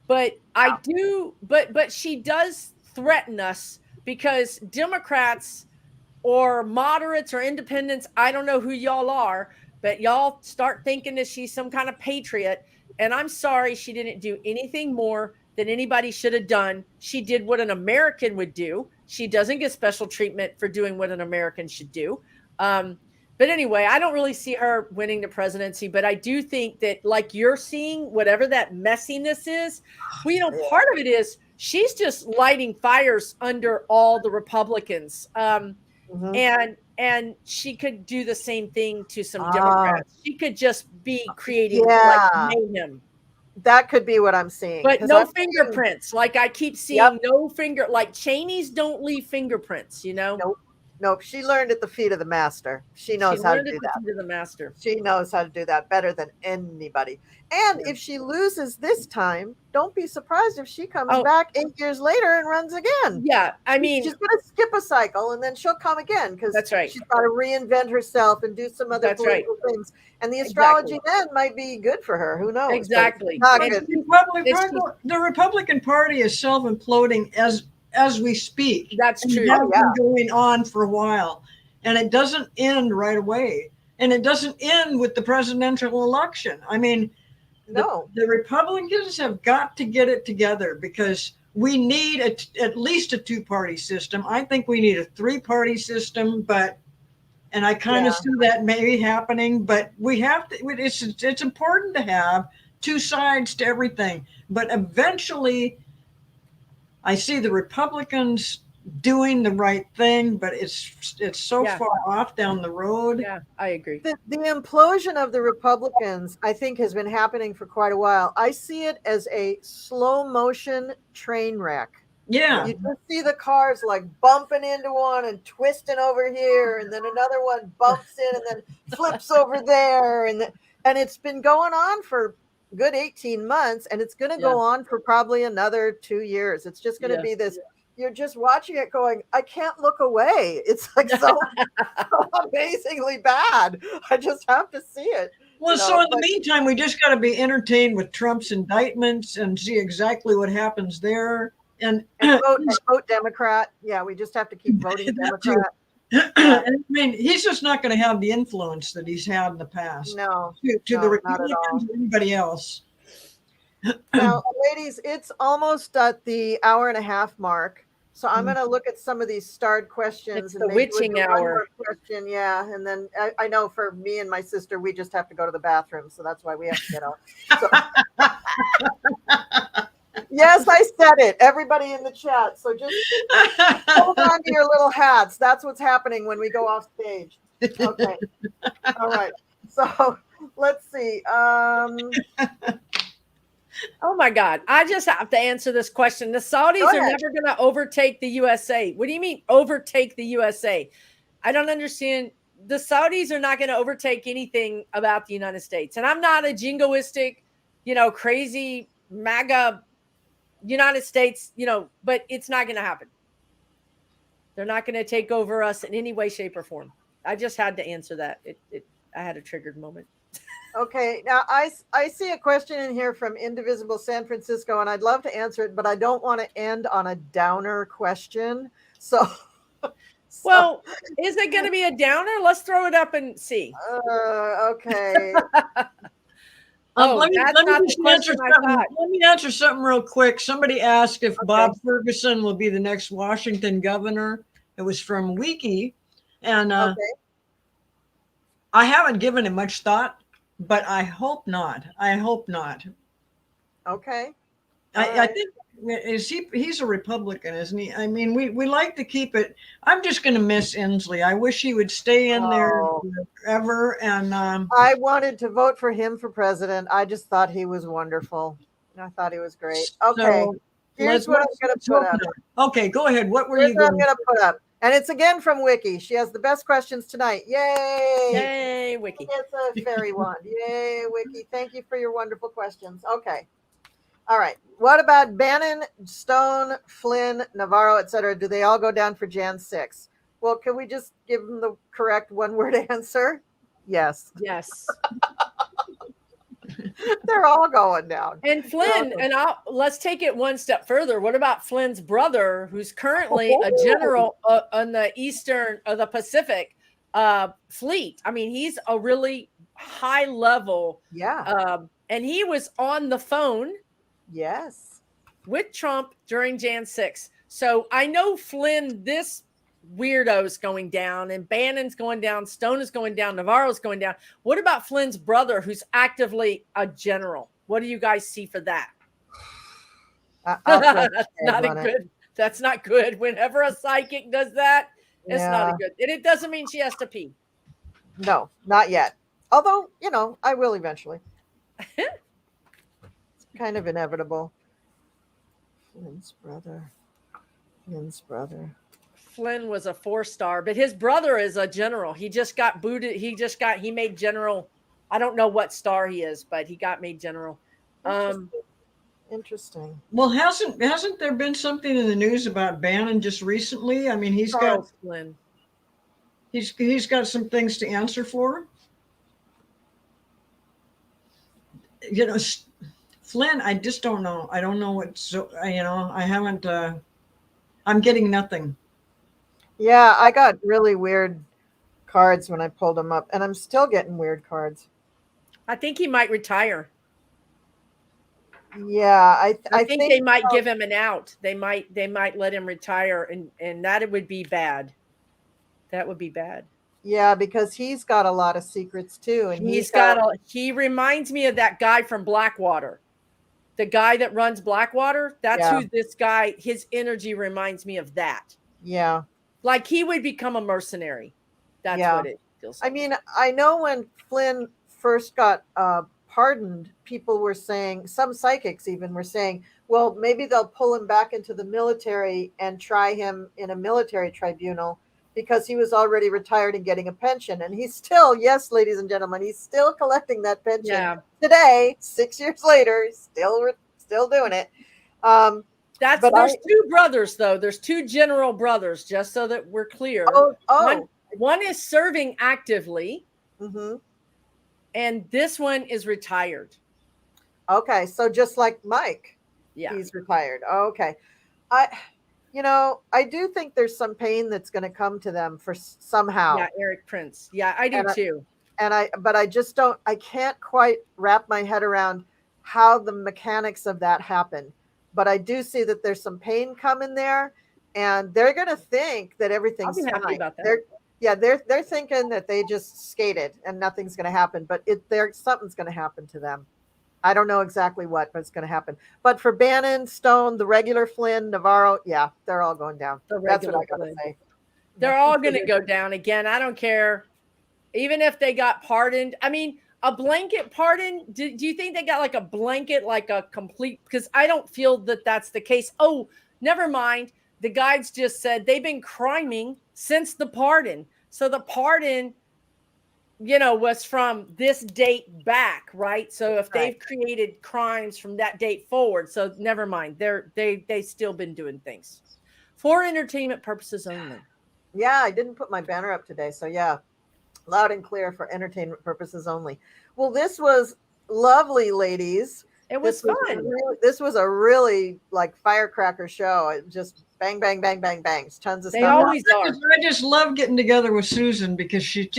S2: but I do. But she does threaten us, because Democrats or moderates or independents, I don't know who y'all are, but y'all start thinking that she's some kind of patriot. And I'm sorry, she didn't do anything more than anybody should have done. She did what an American would do. She doesn't get special treatment for doing what an American should do. But anyway, I don't really see her winning the presidency, but I do think that, like you're seeing, whatever that messiness is, part of it is she's just lighting fires under all the Republicans. And she could do the same thing to some Democrats. She could just be creating like mayhem.
S1: That could be what I'm seeing.
S2: But no fingerprints. Like I keep seeing like Cheney's don't leave fingerprints,
S1: Nope. She learned at the feet of the master. She knows how to do that.
S2: Feet of the master.
S1: She knows how to do that better than anybody. And if she loses this time, don't be surprised if she comes back 8 years later and runs again.
S2: Yeah, I mean,
S1: she's going to skip a cycle and then she'll come again, because she's got to reinvent herself and do some other political things. And the astrology then might be good for her. Who knows?
S2: Exactly.
S3: The Republican Party is self-imploding as we speak.
S2: That's true.
S3: That's been going on for a while, and it doesn't end right away, and it doesn't end with the presidential election. I mean, the Republicans have got to get it together, because we need at least a two-party system. I think we need a three-party system, and I kind of see that maybe happening, but we have to. It's important to have two sides to everything, but eventually I see the Republicans doing the right thing, but it's so
S2: Yeah.
S3: far off down the road.
S2: Yeah, I agree.
S1: The implosion of the Republicans, I think, has been happening for quite a while. I see it as a slow motion train wreck.
S3: Yeah.
S1: You just see the cars like bumping into one and twisting over here, and then another one bumps in and then flips over there, and it's been going on for a good 18 months, and it's going to go on for probably another 2 years. It's just going to be this. You're just watching it going, I can't look away. It's like so amazingly bad. I just have to see it.
S3: Well, so in the meantime, we just got to be entertained with Trump's indictments and see exactly what happens there. And
S1: vote Democrat. Yeah, we just have to keep voting Democrat.
S3: I mean, he's just not going to have the influence that he's had in the past.
S1: No,
S3: to the Republicans or anybody else.
S1: Now, ladies, it's almost at the hour and a half mark. So I'm going to look at some of these starred questions.
S2: It's the witching hour.
S1: Question, yeah. And then I know for me and my sister, we just have to go to the bathroom. So that's why we have to get off. So. Yes, I said it. Everybody in the chat. So just hold on to your little hats. That's what's happening when we go off stage. Okay. All right. So let's see.
S2: Oh my God. I just have to answer this question. The Saudis are never going to overtake the USA. What do you mean overtake the USA? I don't understand. The Saudis are not going to overtake anything about the United States. And I'm not a jingoistic, crazy MAGA United States, but it's not going to happen. They're not going to take over us in any way, shape, or form. I just had to answer that. I had a triggered moment.
S1: Okay, now I see a question in here from Indivisible San Francisco, and I'd love to answer it, but I don't want to end on a downer question. So
S2: well, is it going to be a downer? Let's throw it up and see.
S1: Okay.
S3: Let me answer something real quick. Somebody asked if Bob Ferguson will be the next Washington governor. It was from Wiki, and I haven't given it much thought. But I hope not.
S1: Okay.
S3: I think he's a Republican, isn't he? I mean, we like to keep it. I'm just going to miss Inslee. I wish he would stay in there forever. And
S1: I wanted to vote for him for president. I just thought he was wonderful. I thought he was great. Okay.
S3: So
S1: here's what I'm going to put up.
S3: Okay, go ahead. What were you
S1: going to put up? And it's again from Wiki. She has the best questions tonight. Yay!
S2: Yay, Wiki.
S1: It's a fairy wand. Yay, Wiki. Thank you for your wonderful questions. Okay. All right. What about Bannon, Stone, Flynn, Navarro, etc.? Do they all go down for Jan 6? Well, can we just give them the correct one-word answer? Yes.
S2: Yes.
S1: They're all going down.
S2: And Flynn, let's take it one step further. What about Flynn's brother, who's currently a general on the Eastern or the Pacific fleet? I mean, he's a really high level.
S1: Yeah.
S2: And he was on the phone.
S1: Yes.
S2: With Trump during Jan 6. So I know Flynn, this weirdo's going down, and Bannon's going down, Stone is going down, Navarro's going down. What about Flynn's brother, who's actively a general? What do you guys see for that? That's not good. Whenever a psychic does that, it's not a good. And it doesn't mean she has to pee.
S1: No, not yet. Although, I will eventually. It's kind of inevitable. Flynn's brother.
S2: Flynn was a 4-star, but his brother is a general. He just got booted. He made general. I don't know what star he is, but he got made general.
S1: Interesting.
S3: Well, hasn't there been something in the news about Bannon just recently? I mean, he's got some things to answer for. Flynn, I just don't know. I don't know what. I haven't. I'm getting nothing.
S1: Yeah, I got really weird cards when I pulled them up, and I'm still getting weird cards.
S2: I think he might retire.
S1: Yeah, I think
S2: they might give him an out. They might let him retire, and that would be bad. That would be bad.
S1: Yeah, because he's got a lot of secrets too, and
S2: he reminds me of that guy from Blackwater. The guy that runs Blackwater, that's who this guy, his energy reminds me of that.
S1: Yeah.
S2: Like he would become a mercenary. That's
S1: Yeah.
S2: what it feels like.
S1: I mean, I know when Flynn first got pardoned, people were saying, some psychics even were saying, well, maybe they'll pull him back into the military and try him in a military tribunal because he was already retired and getting a pension. And he's still, yes, ladies and gentlemen, he's still collecting that pension today, 6 years later, still doing it.
S2: There's two brothers, though. There's two general brothers, just so that we're clear. One is serving actively, and this one is retired.
S1: Okay, so just like Mike, he's retired. Okay, I do think there's some pain that's going to come to them for somehow.
S2: Yeah, Eric Prince. Yeah, I do too.
S1: But I just don't. I can't quite wrap my head around how the mechanics of that happen. But I do see that there's some pain coming there, and they're going to think that everything's fine.
S2: I'll be happy about that.
S1: They're thinking that they just skated and nothing's going to happen, but something's going to happen to them. I don't know exactly what, but it's going to happen. But for Bannon, Stone, the regular Flynn, Navarro, yeah, they're all going down. That's what I got to say.
S2: They're all going to go down again. I don't care. Even if they got pardoned. I mean, a blanket pardon, do you think they got like a blanket, like a complete? Because I don't feel that that's the case. Oh, never mind. The guides just said they've been criming since the pardon. So the pardon, was from this date back, right? So if they've created crimes from that date forward, so never mind. They still been doing things for entertainment purposes only.
S1: Yeah, I didn't put my banner up today, so yeah, loud and clear for entertainment purposes only. Well, this was lovely, ladies.
S2: It was fun.
S1: This was a really like firecracker show. It just bang, bang, bang, bang, bangs. Tons of stuff.
S2: They always are.
S3: I just love getting together with Susan because she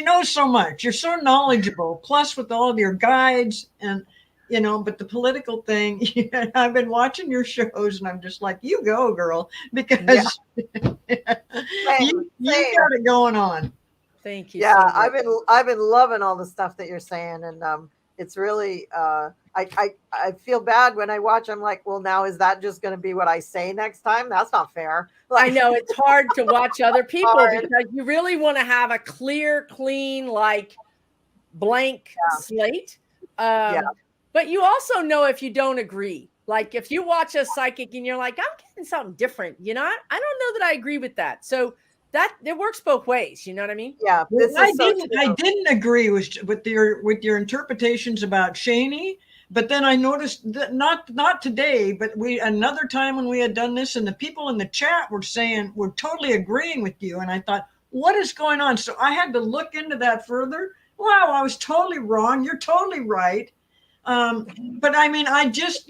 S3: knows so much. You're so knowledgeable. Plus with all of your guides and, but the political thing, I've been watching your shows and I'm just like, you go, girl, because you got it going on.
S2: Thank you.
S1: Yeah, so I've been loving all the stuff that you're saying, and it's really I feel bad when I watch. I'm like, well, now is that just going to be what I say next time? That's not fair.
S2: I know it's hard to watch other people because you really want to have a clear, clean, like blank slate. But you also know if you don't agree. Like if you watch a psychic and you're like, I'm getting something different, I don't know that I agree with that. So that it works both ways. You know what I mean?
S1: Yeah.
S3: I didn't with your interpretations about Shaney, but then I noticed that not today, but another time when we had done this, and the people in the chat were totally agreeing with you, and I thought, what is going on? So I had to look into that further. Wow, I was totally wrong. You're totally right. But I mean, I just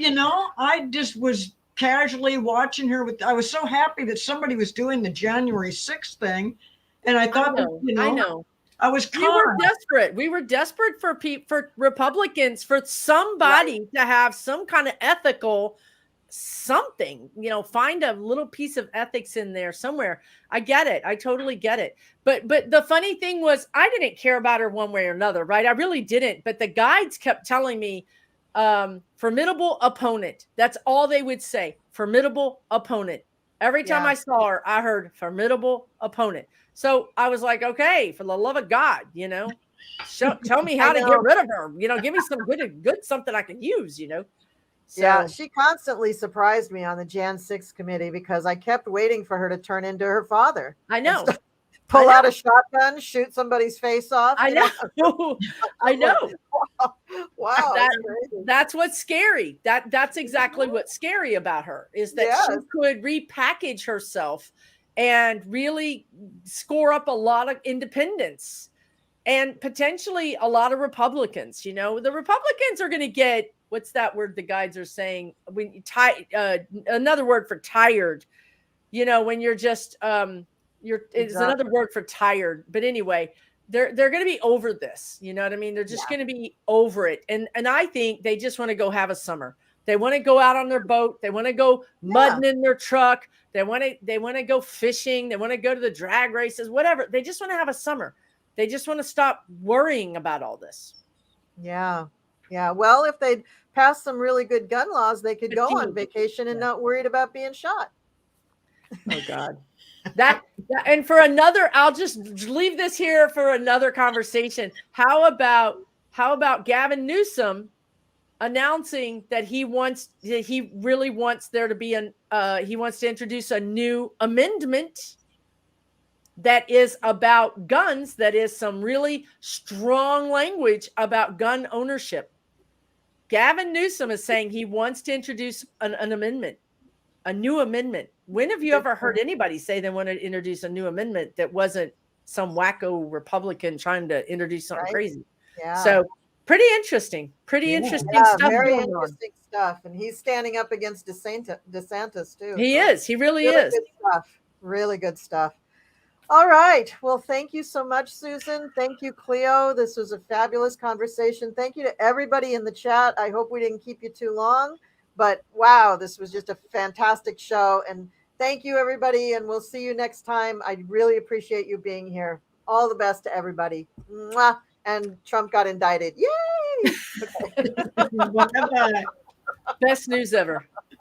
S3: was casually watching her I was so happy that somebody was doing the January 6th thing. And I thought,
S2: I know.
S3: I was
S2: We were desperate. We were desperate for Republicans, for somebody to have some kind of ethical something, find a little piece of ethics in there somewhere. I get it. I totally get it. But the funny thing was I didn't care about her one way or another, right? I really didn't. But the guides kept telling me, formidable opponent. That's all they would say. Formidable opponent. Every time I saw her, I heard formidable opponent. So I was like, okay, for the love of God, tell me how to get rid of her. Give me some good something I can use, So,
S1: yeah, she constantly surprised me on the Jan 6 committee because I kept waiting for her to turn into her father.
S2: I know.
S1: Pull out a shotgun, shoot somebody's face off.
S2: I know. I know.
S1: Wow.
S2: That's what's scary. That's exactly what's scary about her is that she could repackage herself and really score up a lot of independents and potentially a lot of Republicans. The Republicans are going to get, what's that word the guides are saying? When you another word for tired, when you're just, it's another word for tired, but anyway, they're going to be over this. You know what I mean? They're just going to be over it. And I think they just want to go have a summer. They want to go out on their boat. They want to go mudding in their truck. They want to go fishing. They want to go to the drag races, whatever. They just want to have a summer. They just want to stop worrying about all this.
S1: Yeah. Yeah. Well, if they'd pass some really good gun laws, they could go on vacation and not worried about being shot.
S2: Oh God. And for another, I'll just leave this here for another conversation. How about Gavin Newsom announcing that he really wants there to be he wants to introduce a new amendment that is about guns, that is some really strong language about gun ownership. Gavin Newsom is saying he wants to introduce an amendment, a new amendment. When have you ever heard anybody say they want to introduce a new amendment that wasn't some wacko Republican trying to introduce something crazy?
S1: Yeah.
S2: So pretty interesting stuff.
S1: Very interesting stuff. And he's standing up against DeSantis too.
S2: He is. He really is.
S1: Good stuff. Really good stuff. All right. Well, thank you so much, Susan. Thank you, Cleo. This was a fabulous conversation. Thank you to everybody in the chat. I hope we didn't keep you too long, but wow, this was just a fantastic show. And thank you, everybody. And we'll see you next time. I really appreciate you being here. All the best to everybody. Mwah. And Trump got indicted. Yay!
S2: Best news ever.